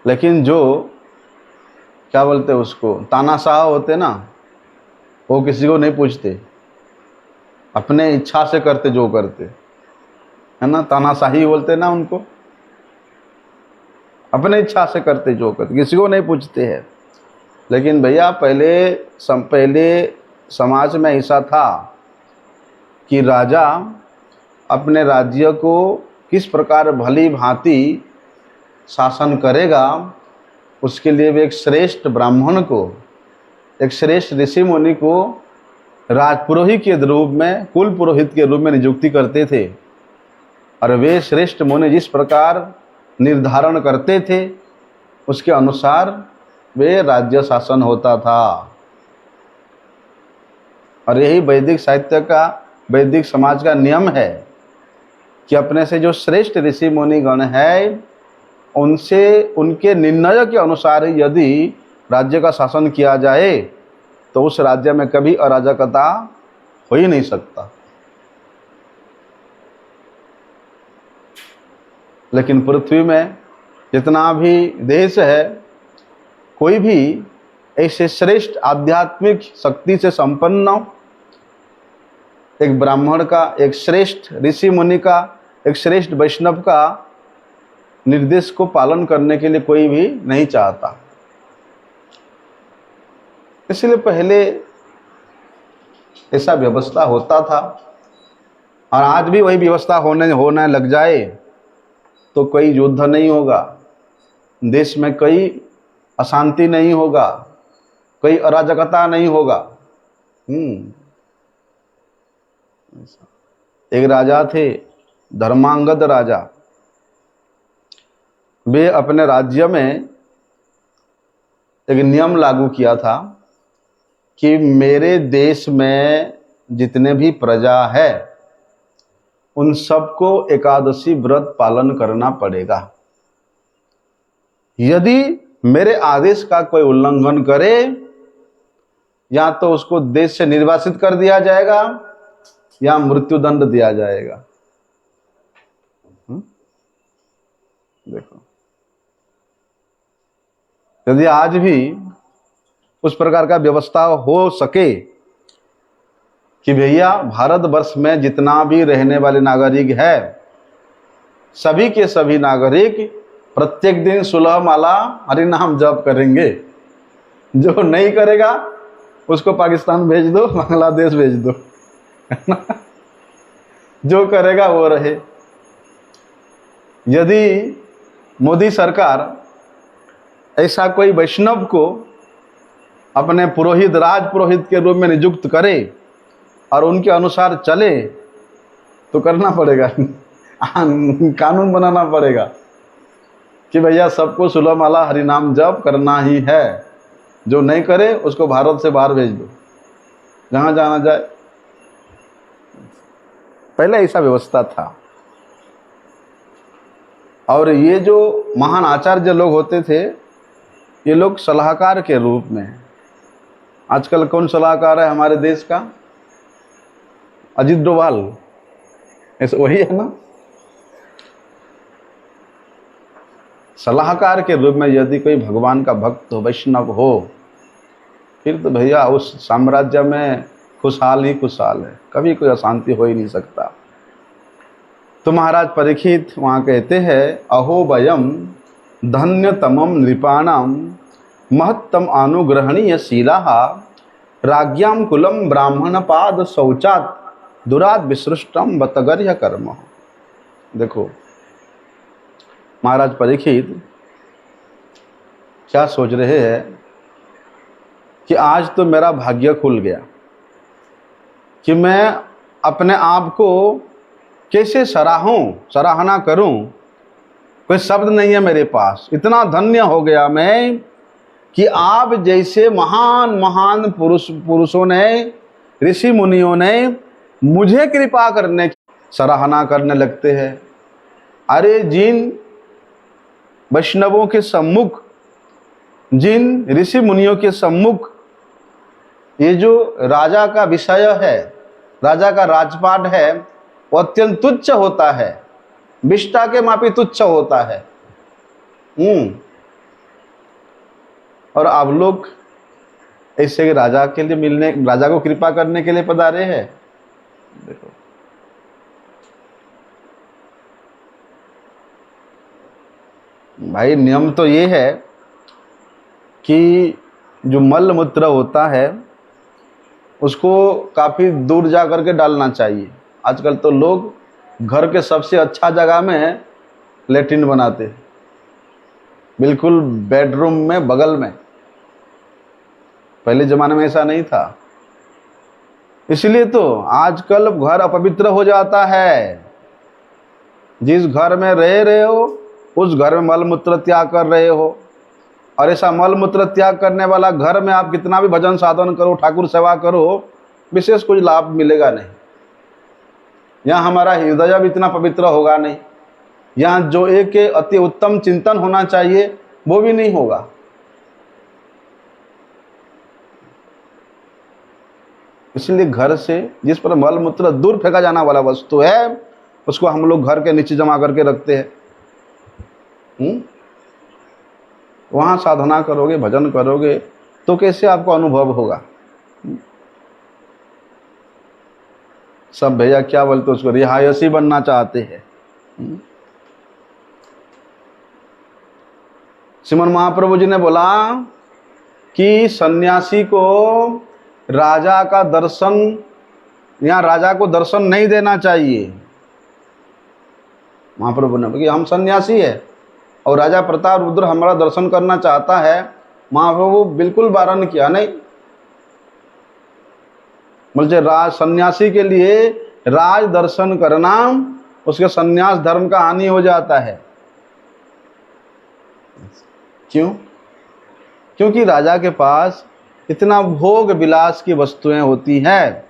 लेकिन जो क्या बोलते हैं उसको, तानाशाह होते ना, वो किसी को नहीं पूछते, अपने इच्छा से करते जो करते, है ना, तानाशाही बोलते ना उनको, अपने इच्छा से करते जो करते, किसी को नहीं पूछते हैं। लेकिन भैया पहले समाज में ऐसा था कि राजा अपने राज्य को किस प्रकार भली भांति शासन करेगा, उसके लिए वे एक श्रेष्ठ ब्राह्मण को, एक श्रेष्ठ ऋषि मुनि को राजपुरोहित के रूप में, कुल पुरोहित के रूप में नियुक्ति करते थे। और वे श्रेष्ठ मुनि जिस प्रकार निर्धारण करते थे उसके अनुसार वे राज्य शासन होता था। और यही वैदिक साहित्य का, वैदिक समाज का नियम है कि अपने से जो श्रेष्ठ ऋषि मुनि गण है उनसे, उनके निर्णय के अनुसार ही यदि राज्य का शासन किया जाए तो उस राज्य में कभी अराजकता हो ही नहीं सकता। लेकिन पृथ्वी में जितना भी देश है, कोई भी ऐसे श्रेष्ठ आध्यात्मिक शक्ति से संपन्न एक ब्राह्मण का, एक श्रेष्ठ ऋषि मुनि का, एक श्रेष्ठ वैष्णव का निर्देश को पालन करने के लिए कोई भी नहीं चाहता। इसलिए पहले ऐसा व्यवस्था होता था, और आज भी वही व्यवस्था होने लग जाए तो कोई युद्ध नहीं होगा, देश में कोई अशांति नहीं होगा, कोई अराजकता नहीं होगा। एक राजा थे, धर्मांगद राजा। वे अपने राज्य में एक नियम लागू किया था कि मेरे देश में जितने भी प्रजा है उन सबको एकादशी व्रत पालन करना पड़ेगा। यदि मेरे आदेश का कोई उल्लंघन करे या तो उसको देश से निर्वासित कर दिया जाएगा या मृत्युदंड दिया जाएगा। देखो, यदि आज भी उस प्रकार का व्यवस्था हो सके कि भैया भारतवर्ष में जितना भी रहने वाले नागरिक है, सभी के सभी नागरिक प्रत्येक दिन 16 माला हरि नाम जप करेंगे, जो नहीं करेगा उसको पाकिस्तान भेज दो, बांग्लादेश भेज दो, जो करेगा वो रहे। यदि मोदी सरकार ऐसा कोई वैष्णव को अपने पुरोहित, राज पुरोहित के रूप में नियुक्त करे और उनके अनुसार चले तो करना पड़ेगा, कानून बनाना पड़ेगा कि भैया सबको 16 माला हरिनाम जप करना ही है, जो नहीं करे उसको भारत से बाहर भेज दो, जहां जाना जाए। पहले ऐसा व्यवस्था था। और ये जो महान आचार्य लोग होते थे, ये लोग सलाहकार के रूप में, आजकल कौन सलाहकार है हमारे देश का? अजीत डोभाल, ऐसे वही है ना। सलाहकार के रूप में यदि कोई भगवान का भक्त हो, वैष्णव हो, फिर तो भैया उस साम्राज्य में खुशहाल ही खुशहाल है, कभी कोई अशांति हो ही नहीं सकता। तो महाराज परीक्षित वहाँ कहते हैं, अहो वयम धन्यतमम नृपाणाम महत्तम अनुग्रहणीय शीला राज्ञाम कुलम ब्राह्मण पाद शौचात दुरात विसृष्टम बतगर्य कर्म। देखो महाराज परीक्षित क्या सोच रहे हैं कि आज तो मेरा भाग्य खुल गया कि मैं अपने आप को कैसे सराहना करूं, कोई शब्द नहीं है मेरे पास। इतना धन्य हो गया मैं कि आप जैसे महान महान पुरुषों ने, ऋषि मुनियों ने मुझे कृपा करने की सराहना करने लगते हैं। अरे जिन वैष्णवों के सम्मुख, जिन ऋषि मुनियों के सम्मुख ये जो राजा का विषय है, राजा का राजपाट है, वो अत्यंत तुच्छ होता है, विष्टा के मापी तुच्छ होता है। और आप लोग ऐसे राजा के लिए मिलने, राजा को कृपा करने के लिए पधारे हैं। देखो भाई, नियम तो ये है कि जो मल मूत्र होता है उसको काफी दूर जा करके डालना चाहिए। आजकल तो लोग घर के सबसे अच्छा जगह में लेट्रिन बनाते हैं, बिल्कुल बेडरूम में बगल में। पहले जमाने में ऐसा नहीं था, इसलिए तो आजकल घर अपवित्र हो जाता है। जिस घर में रह रहे हो उस घर में मल मूत्र त्याग कर रहे हो, और ऐसा मल मूत्र त्याग करने वाला घर में आप कितना भी भजन साधन करो, ठाकुर सेवा करो, विशेष कुछ लाभ मिलेगा नहीं। यहाँ हमारा हृदय भी इतना पवित्र होगा नहीं, यहाँ जो एक अति उत्तम चिंतन होना चाहिए वो भी नहीं होगा। इसलिए घर से जिस पर मल मूत्र दूर फेंका जाना वाला वस्तु है, उसको हम लोग घर के नीचे जमा करके रखते हैं। वहां साधना करोगे, भजन करोगे तो कैसे आपको अनुभव होगा। सब भैया क्या बोलते, उसको रिहायशी बनना चाहते हैं। श्रीमन महाप्रभु जी ने बोला कि सन्यासी को राजा का दर्शन, या राजा को दर्शन नहीं देना चाहिए। महाप्रभु ने बोला कि हम सन्यासी है और राजा प्रताप रुद्र हमारा दर्शन करना चाहता है। महाप्रभु बिल्कुल बारण किया नहीं। बोलते राज सन्यासी के लिए राज दर्शन करना, उसके सन्यास धर्म का हानि हो जाता है। क्यों? क्योंकि राजा के पास इतना भोग विलास की वस्तुएं होती हैं,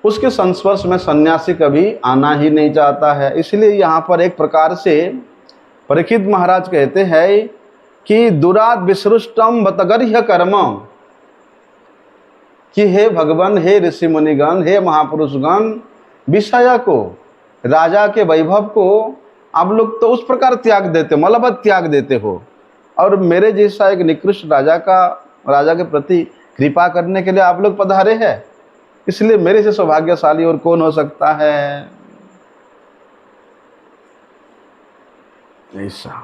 उसके संस्पर्श में सन्यासी कभी आना ही नहीं चाहता है। इसलिए यहाँ पर एक प्रकार से परीक्षित महाराज कहते हैं कि दुरात विसृष्टम बतगर्ह्य कर्म, कि हे भगवान, हे ऋषि मुनिगण, हे महापुरुषगण, विषय को, राजा के वैभव को आप लोग तो उस प्रकार त्याग देते, मलबत त्याग देते हो, और मेरे जैसा एक निकृष्ट राजा के प्रति कृपा करने के लिए आप लोग पधारे हैं। इसलिए मेरे से सौभाग्यशाली और कौन हो सकता है। ऐसा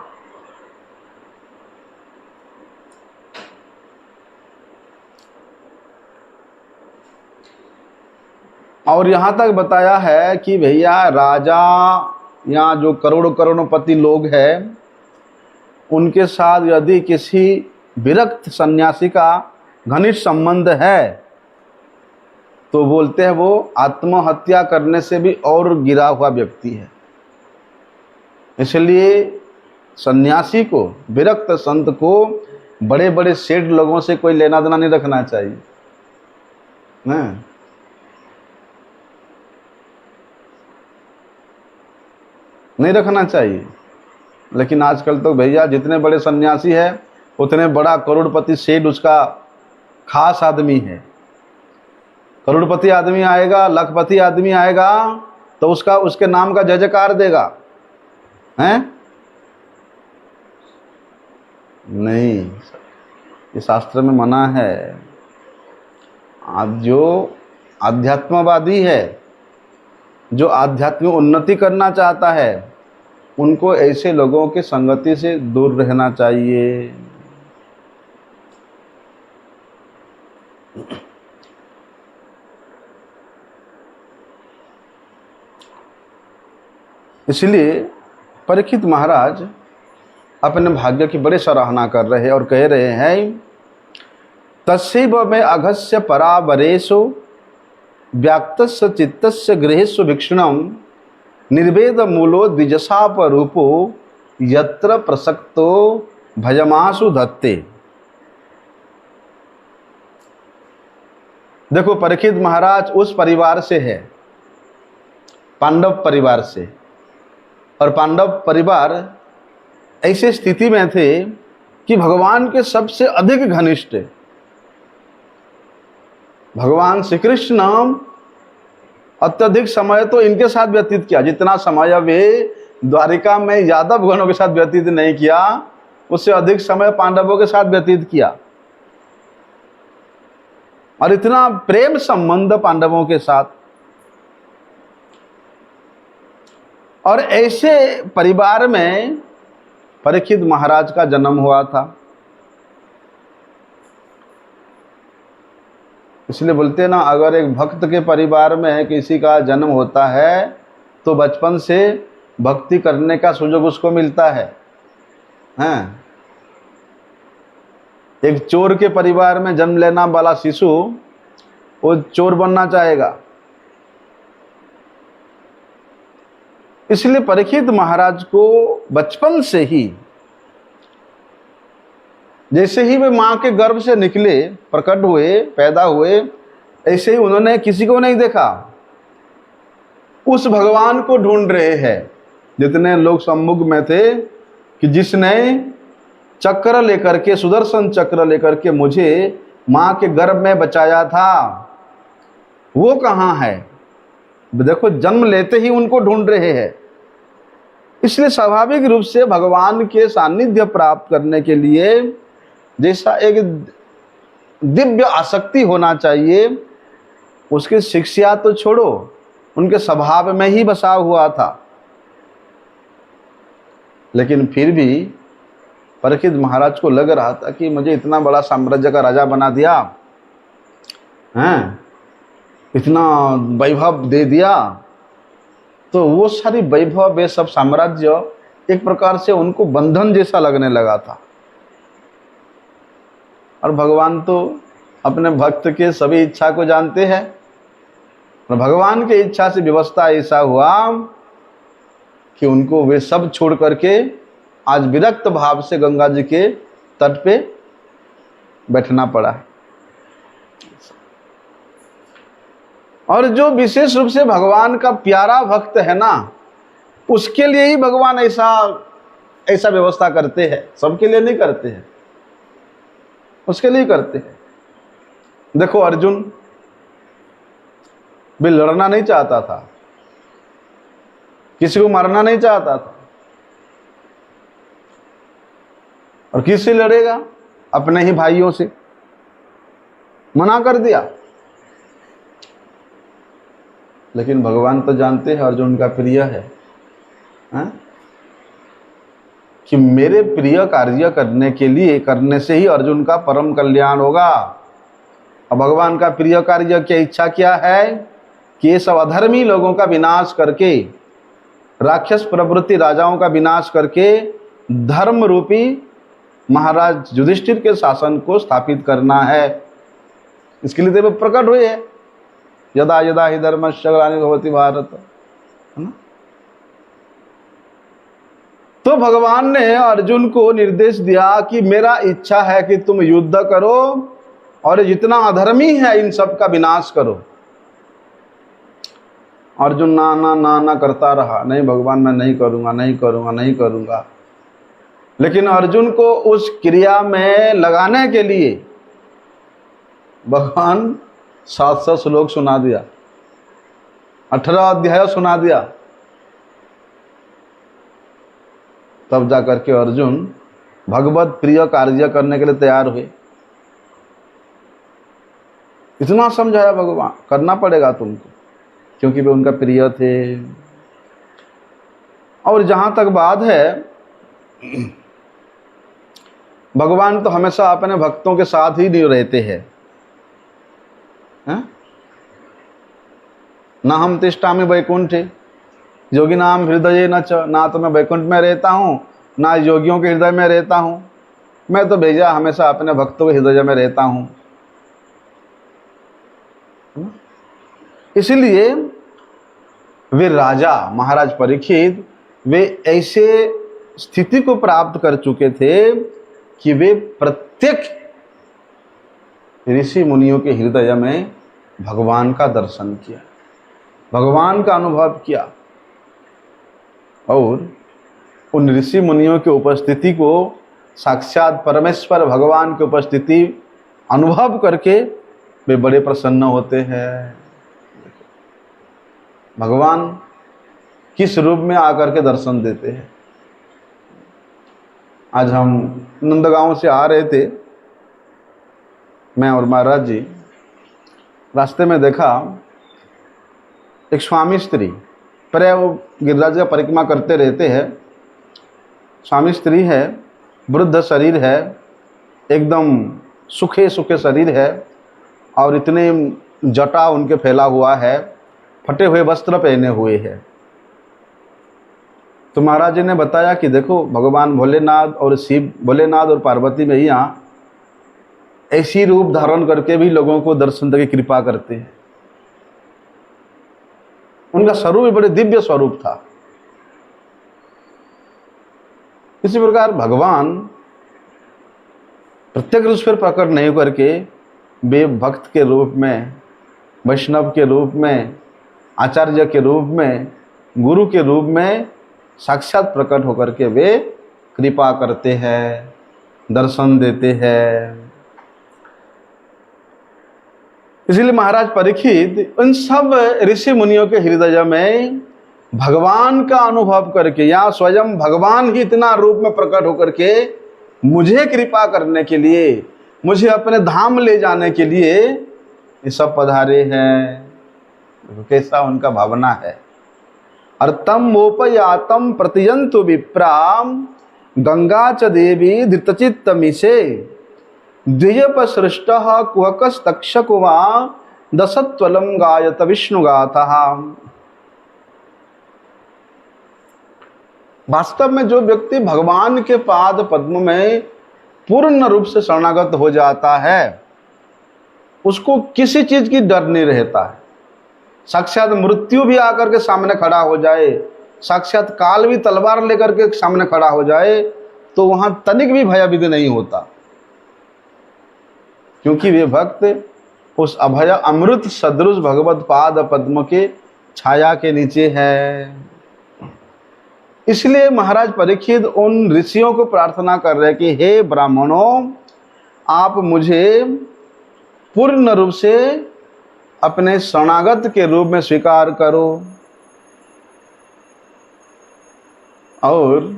और यहां तक बताया है कि भैया राजा या जो करोड़पति लोग हैं, उनके साथ यदि किसी विरक्त सन्यासी का घनिष्ठ संबंध है तो बोलते हैं वो आत्महत्या करने से भी और गिरा हुआ व्यक्ति है। इसलिए सन्यासी को, विरक्त संत को बड़े बड़े सेठ लोगों से कोई लेना देना नहीं रखना चाहिए ना। नहीं रखना चाहिए। लेकिन आजकल तो भैया जितने बड़े सन्यासी है उतने बड़ा करोड़पति सेठ उसका खास आदमी है। करोड़पति आदमी आएगा, लखपति आदमी आएगा तो उसका उसके नाम का जय जयकार देगा, हैं? नहीं, ये शास्त्र में मना है। जो आध्यात्मवादी है, जो आध्यात्मिक उन्नति करना चाहता है, उनको ऐसे लोगों की संगति से दूर रहना चाहिए। इसलिए परीक्षित महाराज अपने भाग्य की बड़ी सराहना कर रहे हैं और कह रहे हैं, तस्यैव में अघस्य परावरेशो व्याक्तस्य चित्तस्य गृहेषु भिक्षुणं निर्वेद मूलो द्विजशापरूपो यत्र प्रसक्तो भजमासु धत्ते। देखो, परीक्षित महाराज उस परिवार से है, पांडव परिवार से, और पांडव परिवार ऐसे स्थिति में थे कि भगवान के सबसे अधिक घनिष्ठ भगवान श्री कृष्ण अत्यधिक समय तो इनके साथ व्यतीत किया। जितना समय वे द्वारिका में यादव गणों के साथ व्यतीत नहीं किया, उससे अधिक समय पांडवों के साथ व्यतीत किया। और इतना प्रेम संबंध पांडवों के साथ, और ऐसे परिवार में परीक्षित महाराज का जन्म हुआ था। इसलिए बोलते हैं ना, अगर एक भक्त के परिवार में किसी का जन्म होता है तो बचपन से भक्ति करने का सुयोग उसको मिलता है। हैं? एक चोर के परिवार में जन्म लेना वाला शिशु वो चोर बनना चाहेगा। इसलिए परीक्षित महाराज को बचपन से ही, जैसे ही वे मां के गर्भ से निकले, प्रकट हुए, पैदा हुए, ऐसे ही उन्होंने किसी को नहीं देखा, उस भगवान को ढूंढ रहे हैं। जितने लोग सम्मुख में थे कि जिसने चक्र लेकर के, सुदर्शन चक्र लेकर के मुझे मां के गर्भ में बचाया था, वो कहाँ है? देखो, जन्म लेते ही उनको ढूंढ रहे हैं। इसलिए स्वाभाविक रूप से भगवान के सानिध्य प्राप्त करने के लिए जैसा एक दिव्य आसक्ति होना चाहिए, उसकी शिक्षा तो छोड़ो, उनके स्वभाव में ही बसा हुआ था। लेकिन फिर भी परीक्षित महाराज को लग रहा था कि मुझे इतना बड़ा साम्राज्य का राजा बना दिया, हैं, इतना वैभव दे दिया, तो वो सारी वैभव, वे सब साम्राज्य एक प्रकार से उनको बंधन जैसा लगने लगा था। और भगवान तो अपने भक्त के सभी इच्छा को जानते हैं, और भगवान की इच्छा से व्यवस्था ऐसा हुआ कि उनको वे सब छोड़ करके आज विरक्त भाव से गंगा जी के तट पे बैठना पड़ा है। और जो विशेष रूप से भगवान का प्यारा भक्त है ना, उसके लिए ही भगवान ऐसा व्यवस्था करते हैं, सबके लिए नहीं करते हैं, उसके लिए करते हैं। देखो, अर्जुन भी लड़ना नहीं चाहता था, किसी को मारना नहीं चाहता था, और किससे लड़ेगा? अपने ही भाइयों से। मना कर दिया। लेकिन भगवान तो जानते हैं अर्जुन का प्रिय है, कि मेरे प्रिय कार्य करने से ही अर्जुन का परम कल्याण होगा। अब भगवान का प्रिय कार्य की इच्छा क्या है कि ये सब अधर्मी लोगों का विनाश करके, राक्षस प्रवृत्ति राजाओं का विनाश करके धर्म रूपी महाराज युधिष्ठिर के शासन को स्थापित करना है। इसके लिए देव प्रकट हुए हैं, यदा यदा हि धर्मस्य ग्लानिर्भवति भारत, है ना। तो भगवान ने अर्जुन को निर्देश दिया कि मेरा इच्छा है कि तुम युद्ध करो और जितना अधर्मी है इन सब का विनाश करो। अर्जुन ना ना ना ना करता रहा, नहीं भगवान मैं नहीं करूंगा, नहीं करूंगा, नहीं करूंगा। लेकिन अर्जुन को उस क्रिया में लगाने के लिए भगवान 700 श्लोक सुना दिया। 18 अध्याय सुना दिया, तब जाकर के अर्जुन भगवत प्रिय कार्य करने के लिए तैयार हुए। इतना समझाया भगवान, करना पड़ेगा तुमको, क्योंकि वे उनका प्रिय थे। और जहां तक बात है, भगवान तो हमेशा अपने भक्तों के साथ ही नहीं रहते हैं। ना हम तिष्ठामि वैकुंठे योगी नाम हृदय न च, ना तो मैं वैकुंठ में रहता हूँ ना योगियों के हृदय में रहता हूँ, मैं तो भैया हमेशा अपने भक्तों के हृदय में रहता हूँ। इसलिए वे राजा महाराज परीक्षित वे ऐसे स्थिति को प्राप्त कर चुके थे कि वे प्रत्येक ऋषि मुनियों के हृदय में भगवान का दर्शन किया, भगवान का अनुभव किया, और उन ऋषि मुनियों की उपस्थिति को साक्षात परमेश्वर भगवान की उपस्थिति अनुभव करके वे बड़े प्रसन्न होते हैं। भगवान किस रूप में आकर के दर्शन देते हैं। आज हम नंदगांव से आ रहे थे, मैं और महाराज जी, रास्ते में देखा एक स्वामी स्त्री, पर वो गिरिराज का परिक्रमा करते रहते हैं, स्वामी स्त्री है, वृद्ध शरीर है, एकदम सूखे सूखे शरीर है, और इतने जटा उनके फैला हुआ है, फटे हुए वस्त्र पहने हुए हैं। तो महाराज जी ने बताया कि देखो भगवान भोलेनाथ और शिव, भोलेनाथ और पार्वती मैया ऐसी रूप धारण करके भी लोगों को दर्शन देके कृपा करते हैं। उनका स्वरूप भी बड़े दिव्य स्वरूप था। इसी प्रकार भगवान प्रत्येक रूप पर प्रकट नहीं करके वे भक्त के रूप में, वैष्णव के रूप में, आचार्य के रूप में, गुरु के रूप में साक्षात प्रकट होकर के वे कृपा करते हैं, दर्शन देते हैं। इसलिए महाराज परीक्षित उन सब ऋषि मुनियों के हृदय में भगवान का अनुभव करके, या स्वयं भगवान ही इतना रूप में प्रकट होकर के मुझे कृपा करने के लिए, मुझे अपने धाम ले जाने के लिए ये सब पधारे हैं। कैसा उनका भावना है। अर्थम मोपयातम प्रतियंतु विप्राम गंगा च देवी धृतचित्तमिषे द्विजपसृष्ट कुहकस्तक्षकुवा दशत्वलम गायत विष्णुगाथः। वास्तव में जो व्यक्ति भगवान के पाद पद्म में पूर्ण रूप से शरणागत हो जाता है, उसको किसी चीज की डर नहीं रहता है। साक्षात मृत्यु भी आकर के सामने खड़ा हो जाए, साक्षात काल भी तलवार लेकर के सामने खड़ा हो जाए, तो वहां तनिक भी भयभीत नहीं होता, क्योंकि वे भक्त उस अभय अमृत सदृश भगवत पाद पद्म के छाया के नीचे है। इसलिए महाराज परीक्षित उन ऋषियों को प्रार्थना कर रहे कि हे ब्राह्मणों, आप मुझे पूर्ण रूप से अपने शरणागत के रूप में स्वीकार करो। और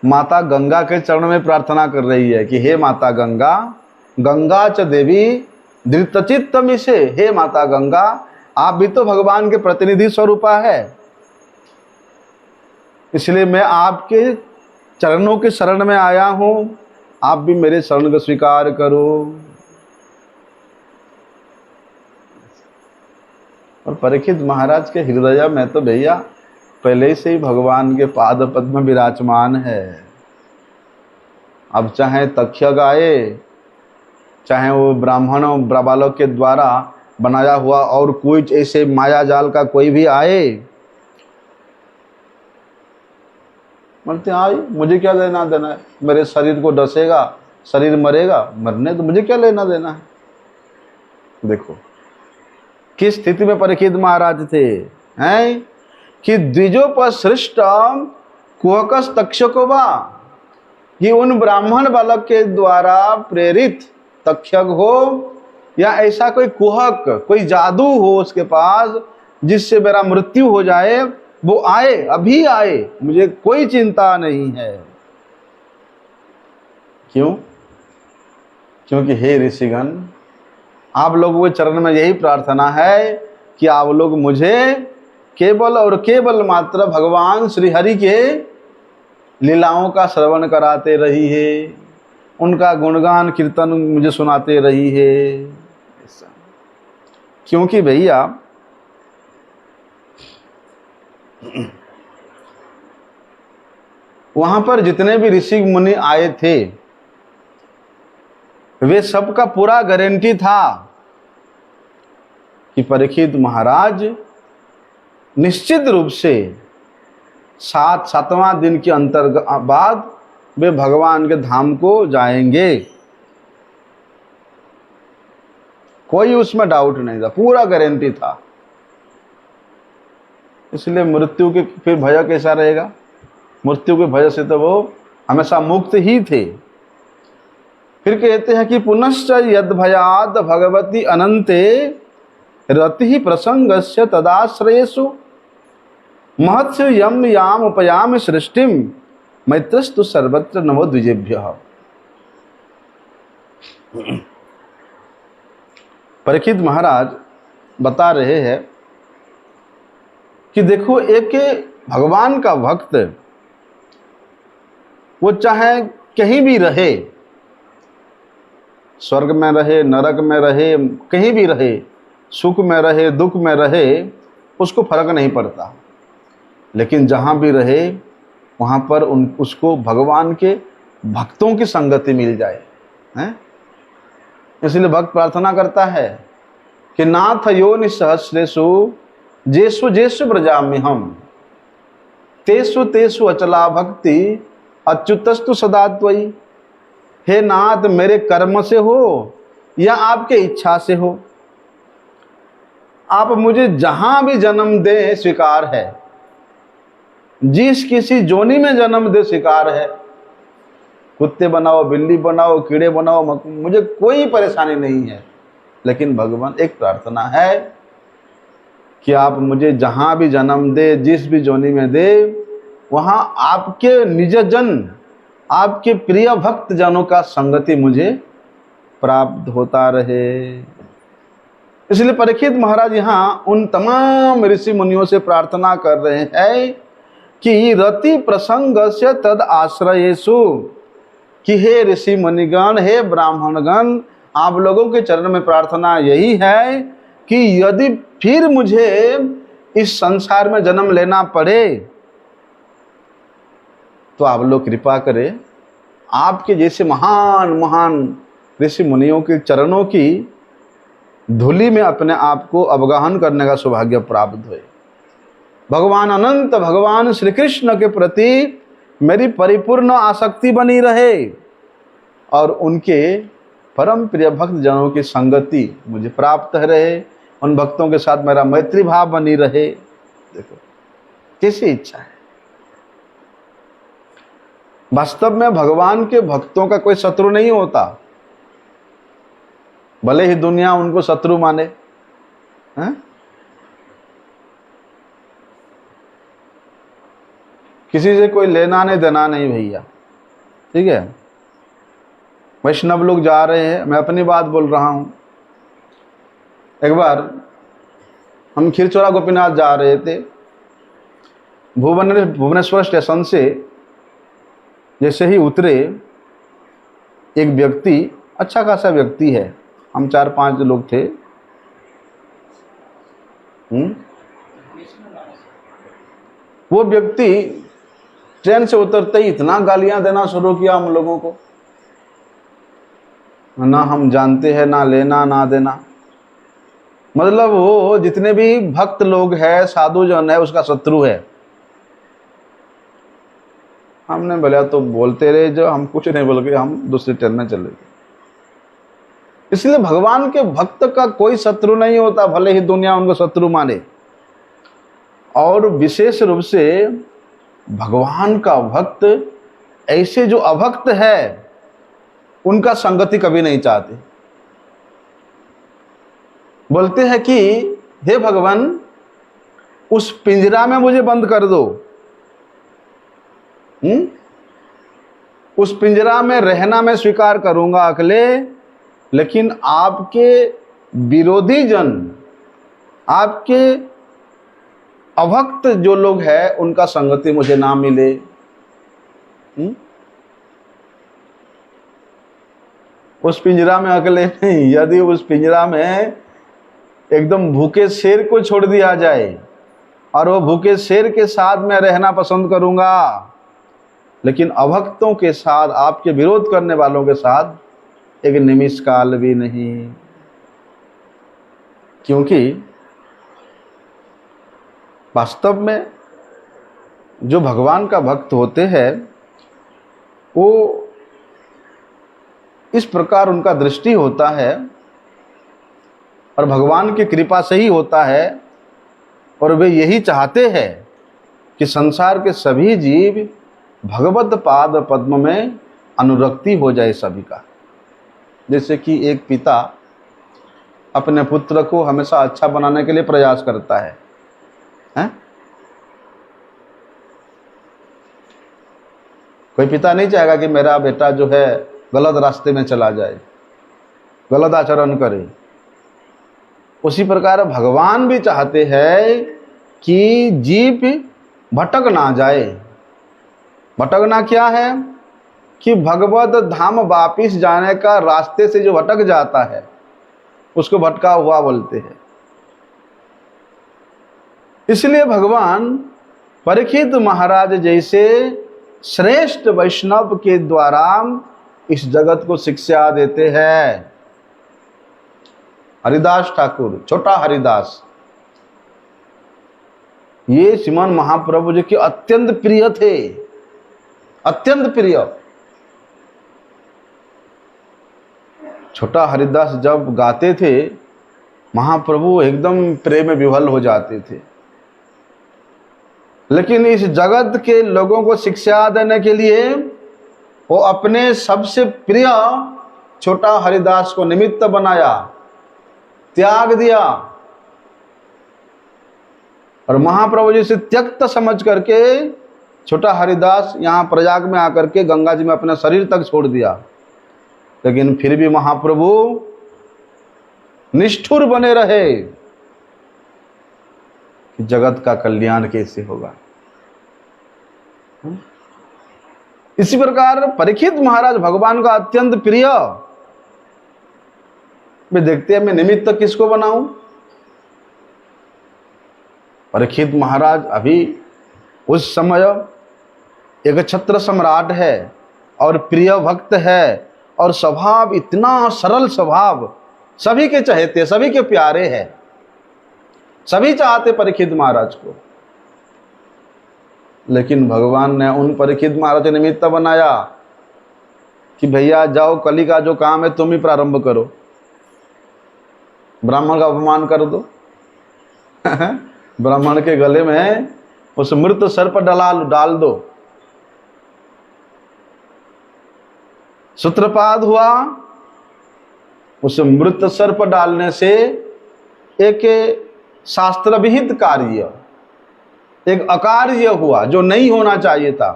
माता गंगा के चरण में प्रार्थना कर रही है कि हे माता गंगा, गंगा च देवी धृतचित्तमिषे, हे माता गंगा, आप भी तो भगवान के प्रतिनिधि स्वरूपा है, इसलिए मैं आपके चरणों के शरण में आया हूं, आप भी मेरे शरण को स्वीकार करो। और परीक्षित महाराज के हृदय में तो भैया पहले से ही भगवान के पाद पद्म विराजमान है। अब चाहे तक्षक आए, चाहे वो ब्राह्मणों बालक के द्वारा बनाया हुआ और कोई ऐसे माया जाल का कोई भी आए, बोलते आई मुझे क्या लेना देना है, मेरे शरीर को डसेगा, शरीर मरेगा, मरने तो मुझे क्या लेना देना है। देखो किस स्थिति में परीक्षित महाराज थे, हैं कि द्विजोपसृष्ट कुहकस तक्षकोवा, कि उन ब्राह्मण बालक के द्वारा प्रेरित तक्षक हो या ऐसा कोई कुहक, कोई जादू हो उसके पास, जिससे मेरा मृत्यु हो जाए वो आए, अभी आए, मुझे कोई चिंता नहीं है। क्यों? क्योंकि हे ऋषिगण, आप लोगों के चरण में यही प्रार्थना है कि आप लोग मुझे केवल और केवल मात्र भगवान श्री हरि के लीलाओं का श्रवण कराते रहिए, उनका गुणगान कीर्तन मुझे सुनाते रहिए। क्योंकि भैया वहां पर जितने भी ऋषि मुनि आए थे वे सबका पूरा गारंटी था कि परीक्षित महाराज निश्चित रूप से 7वां दिन के अंतर बाद वे भगवान के धाम को जाएंगे। कोई उसमें डाउट नहीं था, पूरा गारंटी था। इसलिए मृत्यु के फिर भय कैसा रहेगा? मृत्यु के भय से तो वो हमेशा मुक्त ही थे। फिर कहते हैं कि पुनश्च यद भयाद भगवती अनंते रति प्रसंगस्य तदाश्रयेषु महत्स्य यम याम उपयाम सृष्टिम मैत्रस्तु सर्वत्र नमो द्विजेभ्यः। परीक्षित महाराज बता रहे हैं कि देखो, एक भगवान का भक्त वो चाहे कहीं भी रहे, स्वर्ग में रहे, नरक में रहे, कहीं भी रहे, सुख में रहे, दुख में रहे, उसको फर्क नहीं पड़ता। लेकिन जहाँ भी रहे वहाँ पर उसको भगवान के भक्तों की संगति मिल जाए, हैं? इसलिए भक्त प्रार्थना करता है कि नाथ योनि सहस्रेषु जेषु जेषु व्रजामि हम तेषु तेषु अचला भक्ति अच्युतस्तु सदा त्वयि। हे नाथ, मेरे कर्म से हो या आपके इच्छा से हो, आप मुझे जहां भी जन्म दे स्वीकार है, जिस किसी जोनी में जन्म दे स्वीकार है। कुत्ते बनाओ, बिल्ली बनाओ, कीड़े बनाओ, मुझे कोई परेशानी नहीं है। लेकिन भगवान एक प्रार्थना है कि आप मुझे जहां भी जन्म दे, जिस भी जोनी में दे, वहां आपके निजजन, आपके प्रिय भक्त जनों का संगति मुझे प्राप्त होता रहे। इसलिए परीक्षित महाराज यहाँ उन तमाम ऋषि मुनियों से प्रार्थना कर रहे हैं कि रति प्रसंगस्य तद आश्रयेषु, कि हे ऋषि मुनिगण, हे ब्राह्मणगण, आप लोगों के चरण में प्रार्थना यही है कि यदि फिर मुझे इस संसार में जन्म लेना पड़े तो आप लोग कृपा करें, आपके जैसे महान महान ऋषि मुनियों के चरणों की धूलि में अपने आप को अवगाहन करने का सौभाग्य प्राप्त हुए। भगवान अनंत, भगवान श्री कृष्ण के प्रति मेरी परिपूर्ण आसक्ति बनी रहे और उनके परम प्रिय भक्त जनों की संगति मुझे प्राप्त रहे, उन भक्तों के साथ मेरा मैत्री भाव बनी रहे। देखो कैसी इच्छा है। वास्तव में भगवान के भक्तों का कोई शत्रु नहीं होता, भले ही दुनिया उनको शत्रु माने, हैं? किसी से कोई लेना नहीं देना नहीं भैया, ठीक है। वैष्णव लोग जा रहे हैं, मैं अपनी बात बोल रहा हूं। एक बार हम खीरचोरा गोपीनाथ जा रहे थे, भुवनेश्वर स्टेशन से जैसे ही उतरे, एक व्यक्ति, अच्छा खासा व्यक्ति है, हम 4-5 लोग थे, वो व्यक्ति ट्रेन से उतरते ही इतना गालियां देना शुरू किया हम लोगों को, ना हम जानते हैं, ना लेना ना देना। मतलब वो जितने भी भक्त लोग हैं, साधु जन है, उसका शत्रु है। हमने बोला तो बोलते रहे, जो हम कुछ नहीं बोल के हम दूसरी ट्रेन में चले गए। इसलिए भगवान के भक्त का कोई शत्रु नहीं होता, भले ही दुनिया उनको शत्रु माने। और विशेष रूप से भगवान का भक्त, ऐसे जो अभक्त है उनका संगति कभी नहीं चाहते। बोलते हैं कि हे भगवान, उस पिंजरा में मुझे बंद कर दो, उस पिंजरा में रहना मैं स्वीकार करूंगा अकेले, लेकिन आपके विरोधी जन, आपके अभक्त जो लोग हैं उनका संगति मुझे ना मिले। उस पिंजरा में अकेले नहीं, यदि उस पिंजरा में एकदम भूखे शेर को छोड़ दिया जाए और वो भूखे शेर के साथ मैं रहना पसंद करूंगा, लेकिन अभक्तों के साथ, आपके विरोध करने वालों के साथ एक निमिष काल भी नहीं। क्योंकि वास्तव में जो भगवान का भक्त होते हैं वो इस प्रकार उनका दृष्टि होता है और भगवान की कृपा से ही होता है, और वे यही चाहते हैं कि संसार के सभी जीव भगवत पाद पद्म में अनुरक्ति हो जाए सभी का। जैसे कि एक पिता अपने पुत्र को हमेशा अच्छा बनाने के लिए प्रयास करता है, हैं? कोई पिता नहीं चाहेगा कि मेरा बेटा जो है गलत रास्ते में चला जाए, गलत आचरण करे। उसी प्रकार भगवान भी चाहते हैं कि जीव भटक ना जाए। भटकना क्या है कि भगवत धाम वापिस जाने का रास्ते से जो भटक जाता है उसको भटका हुआ बोलते हैं। इसलिए भगवान परीक्षित महाराज जैसे श्रेष्ठ वैष्णव के द्वारा इस जगत को शिक्षा देते हैं। हरिदास ठाकुर, छोटा हरिदास, ये श्रीमान महाप्रभु जी के अत्यंत प्रिय थे, अत्यंत प्रिय। छोटा हरिदास जब गाते थे महाप्रभु एकदम प्रेम में विह्वल हो जाते थे। लेकिन इस जगत के लोगों को शिक्षा देने के लिए वो अपने सबसे प्रिय छोटा हरिदास को निमित्त बनाया, त्याग दिया, और महाप्रभु जी से त्यक्त समझ करके छोटा हरिदास यहाँ प्रयाग में आकर के गंगा जी में अपना शरीर तक छोड़ दिया। लेकिन फिर भी महाप्रभु निष्ठुर बने रहे कि जगत का कल्याण कैसे होगा। इसी प्रकार परीक्षित महाराज भगवान का अत्यंत प्रिय। वे देखते हैं मैं निमित्त किसको बनाऊं। परीक्षित महाराज अभी उस समय एक छत्र सम्राट है और प्रिय भक्त है, और स्वभाव इतना सरल स्वभाव, सभी के चहेते, सभी के प्यारे हैं, सभी चाहते परीक्षित महाराज को। लेकिन भगवान ने उन परीक्षित महाराज को निमित्त बनाया कि भैया जाओ, कली का जो काम है तुम ही प्रारंभ करो, ब्राह्मण का अपमान कर दो। ब्राह्मण के गले में उस मृत सर्प डाल दो। सूत्रपात हुआ, उस मृत सर्प डालने से एक शास्त्र विहित कार्य, एक अकार्य हुआ जो नहीं होना चाहिए था,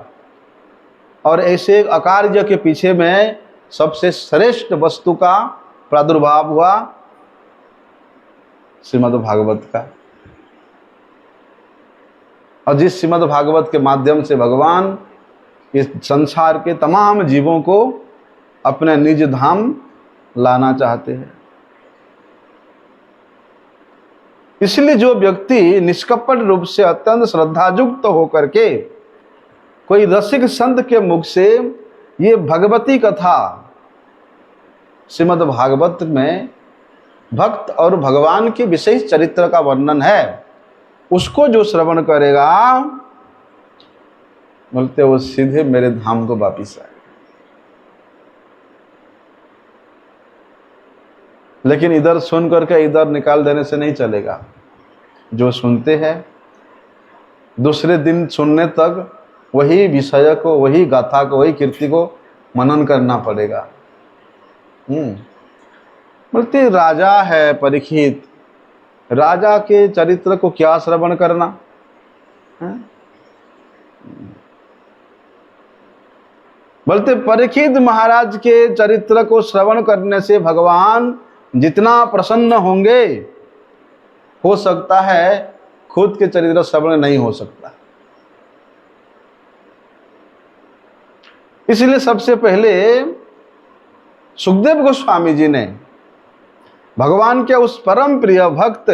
और ऐसे एक अकार्य के पीछे में सबसे श्रेष्ठ वस्तु का प्रादुर्भाव हुआ, श्रीमद् भागवत का। और जिस श्रीमद् भागवत के माध्यम से भगवान इस संसार के तमाम जीवों को अपने निज धाम लाना चाहते हैं। इसलिए जो व्यक्ति निष्कपट रूप से अत्यंत श्रद्धायुक्त होकर के कोई रसिक संत के मुख से ये भगवती कथा, श्रीमद् भागवत में भक्त और भगवान के विशेष चरित्र का वर्णन है, उसको जो श्रवण करेगा बोलते वो सीधे मेरे धाम को वापिस आए। लेकिन इधर सुन करके इधर निकाल देने से नहीं चलेगा। जो सुनते हैं दूसरे दिन सुनने तक वही विषय को, वही गाथा को, वही कीर्ति को मनन करना पड़ेगा। बोलते राजा है परीक्षित, राजा के चरित्र को क्या श्रवण करना है? बोलते परीक्षित महाराज के चरित्र को श्रवण करने से भगवान जितना प्रसन्न होंगे, हो सकता है खुद के चरित्र श्रवण नहीं हो सकता। इसलिए सबसे पहले सुखदेव गोस्वामी जी ने भगवान के उस परम प्रिय भक्त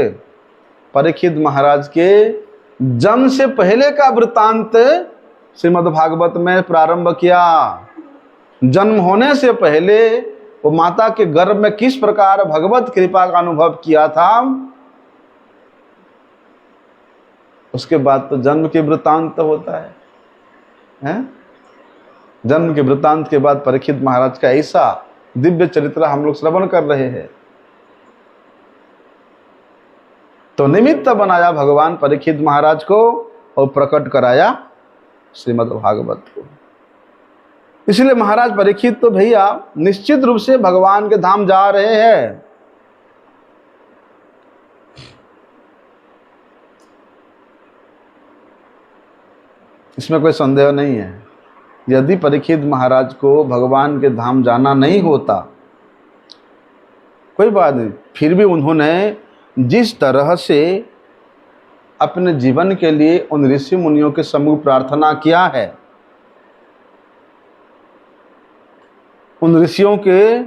परीक्षित महाराज के जन्म से पहले का वृत्तांत श्रीमद् भागवत में प्रारंभ किया। जन्म होने से पहले वो माता के गर्भ में किस प्रकार भगवत कृपा का अनुभव किया था, उसके बाद तो जन्म के वृत्तांत होता है? जन्म के वृत्तांत के बाद परीक्षित महाराज का ऐसा दिव्य चरित्र हम लोग श्रवण कर रहे हैं। तो निमित्त बनाया भगवान परीक्षित महाराज को और प्रकट कराया श्रीमद् भागवत को। इसलिए महाराज परीक्षित तो भैया निश्चित रूप से भगवान के धाम जा रहे हैं। इसमें कोई संदेह नहीं है। यदि परीक्षित महाराज को भगवान के धाम जाना नहीं होता, कोई बात नहीं, फिर भी उन्होंने जिस तरह से अपने जीवन के लिए उन ऋषि मुनियों के सम्मुख प्रार्थना किया है, उन ऋषियों के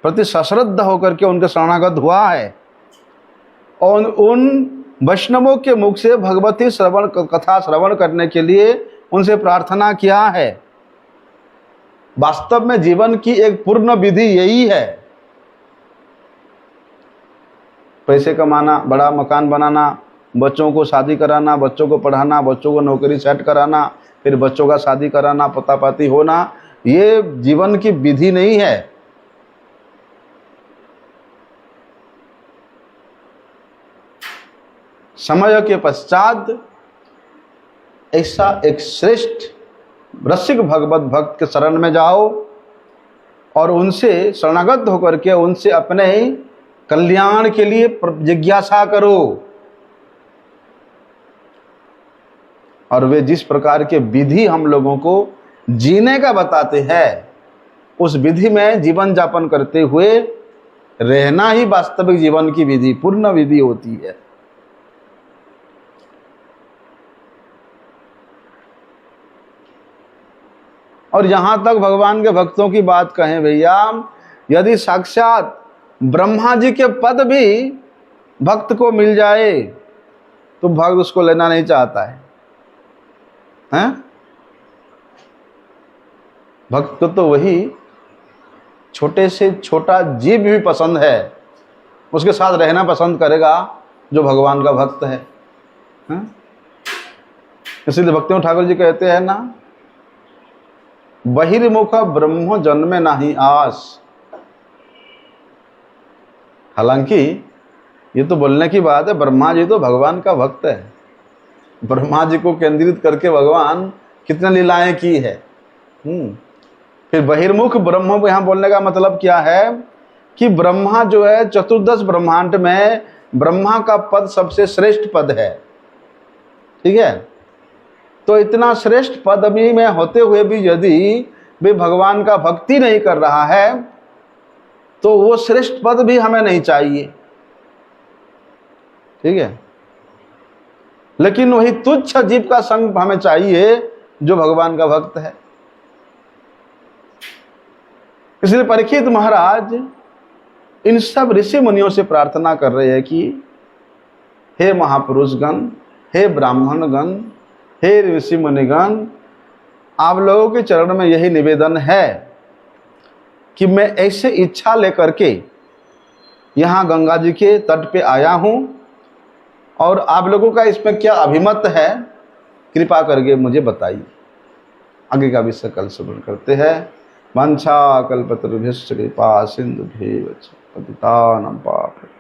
प्रति सश्रद्ध होकर के उनके शरणागत हुआ है और उन वैष्णवों के मुख से भगवती कथा श्रवण करने के लिए उनसे प्रार्थना किया है। वास्तव में जीवन की एक पूर्ण विधि यही है। पैसे कमाना, बड़ा मकान बनाना, बच्चों को शादी कराना, बच्चों को पढ़ाना, बच्चों को नौकरी सेट कराना, फिर बच्चों का शादी कराना, पता-पाती होना, ये जीवन की विधि नहीं है। समय के पश्चात ऐसा एक श्रेष्ठ रसिक भगवत भक्त के शरण में जाओ और उनसे शरणागत होकर के उनसे अपने कल्याण के लिए जिज्ञासा करो। और वे जिस प्रकार के विधि हम लोगों को जीने का बताते हैं, उस विधि में जीवन यापन करते हुए रहना ही वास्तविक जीवन की विधि, पूर्ण विधि होती है। और यहां तक भगवान के भक्तों की बात कहें भैया, यदि साक्षात ब्रह्मा जी के पद भी भक्त को मिल जाए तो भक्त उसको लेना नहीं चाहता है, हैं? भक्त को तो वही छोटे से छोटा जीव भी पसंद है, उसके साथ रहना पसंद करेगा जो भगवान का भक्त है, हैं? इसलिए भक्तियों ठाकुर जी कहते हैं ना, बहिर्मुख ब्रह्म जन्मे नाही आस। हालांकि ये तो बोलने की बात है, ब्रह्मा जी तो भगवान का भक्त है। ब्रह्मा जी को केंद्रित करके भगवान कितने लीलाएं की है। फिर बहिर्मुख ब्रह्म को यहाँ बोलने का मतलब क्या है कि ब्रह्मा जो है चतुर्दश ब्रह्मांड में ब्रह्मा का पद सबसे श्रेष्ठ पद है, ठीक है। तो इतना श्रेष्ठ पद अभी में होते हुए भी यदि वे भगवान का भक्ति नहीं कर रहा है तो वो श्रेष्ठ पद भी हमें नहीं चाहिए, ठीक है। लेकिन वही तुच्छ जीव का संग हमें चाहिए जो भगवान का भक्त है। इसलिए परीक्षित महाराज इन सब ऋषि मुनियों से प्रार्थना कर रहे हैं कि हे महापुरुषगण, हे ब्राह्मणगण, हे ऋषि मुनिगण, आप लोगों के चरण में यही निवेदन है कि मैं ऐसे इच्छा लेकर के यहाँ गंगा जी के तट पे आया हूँ और आप लोगों का इसमें क्या अभिमत है, कृपा करके मुझे बताइए। आगे का विषय कल श्रवण करते हैं। वांछा कल्पतरुभ्यश्च कृपा सिंधुभ्यैव च पतितानां पावनेभ्यो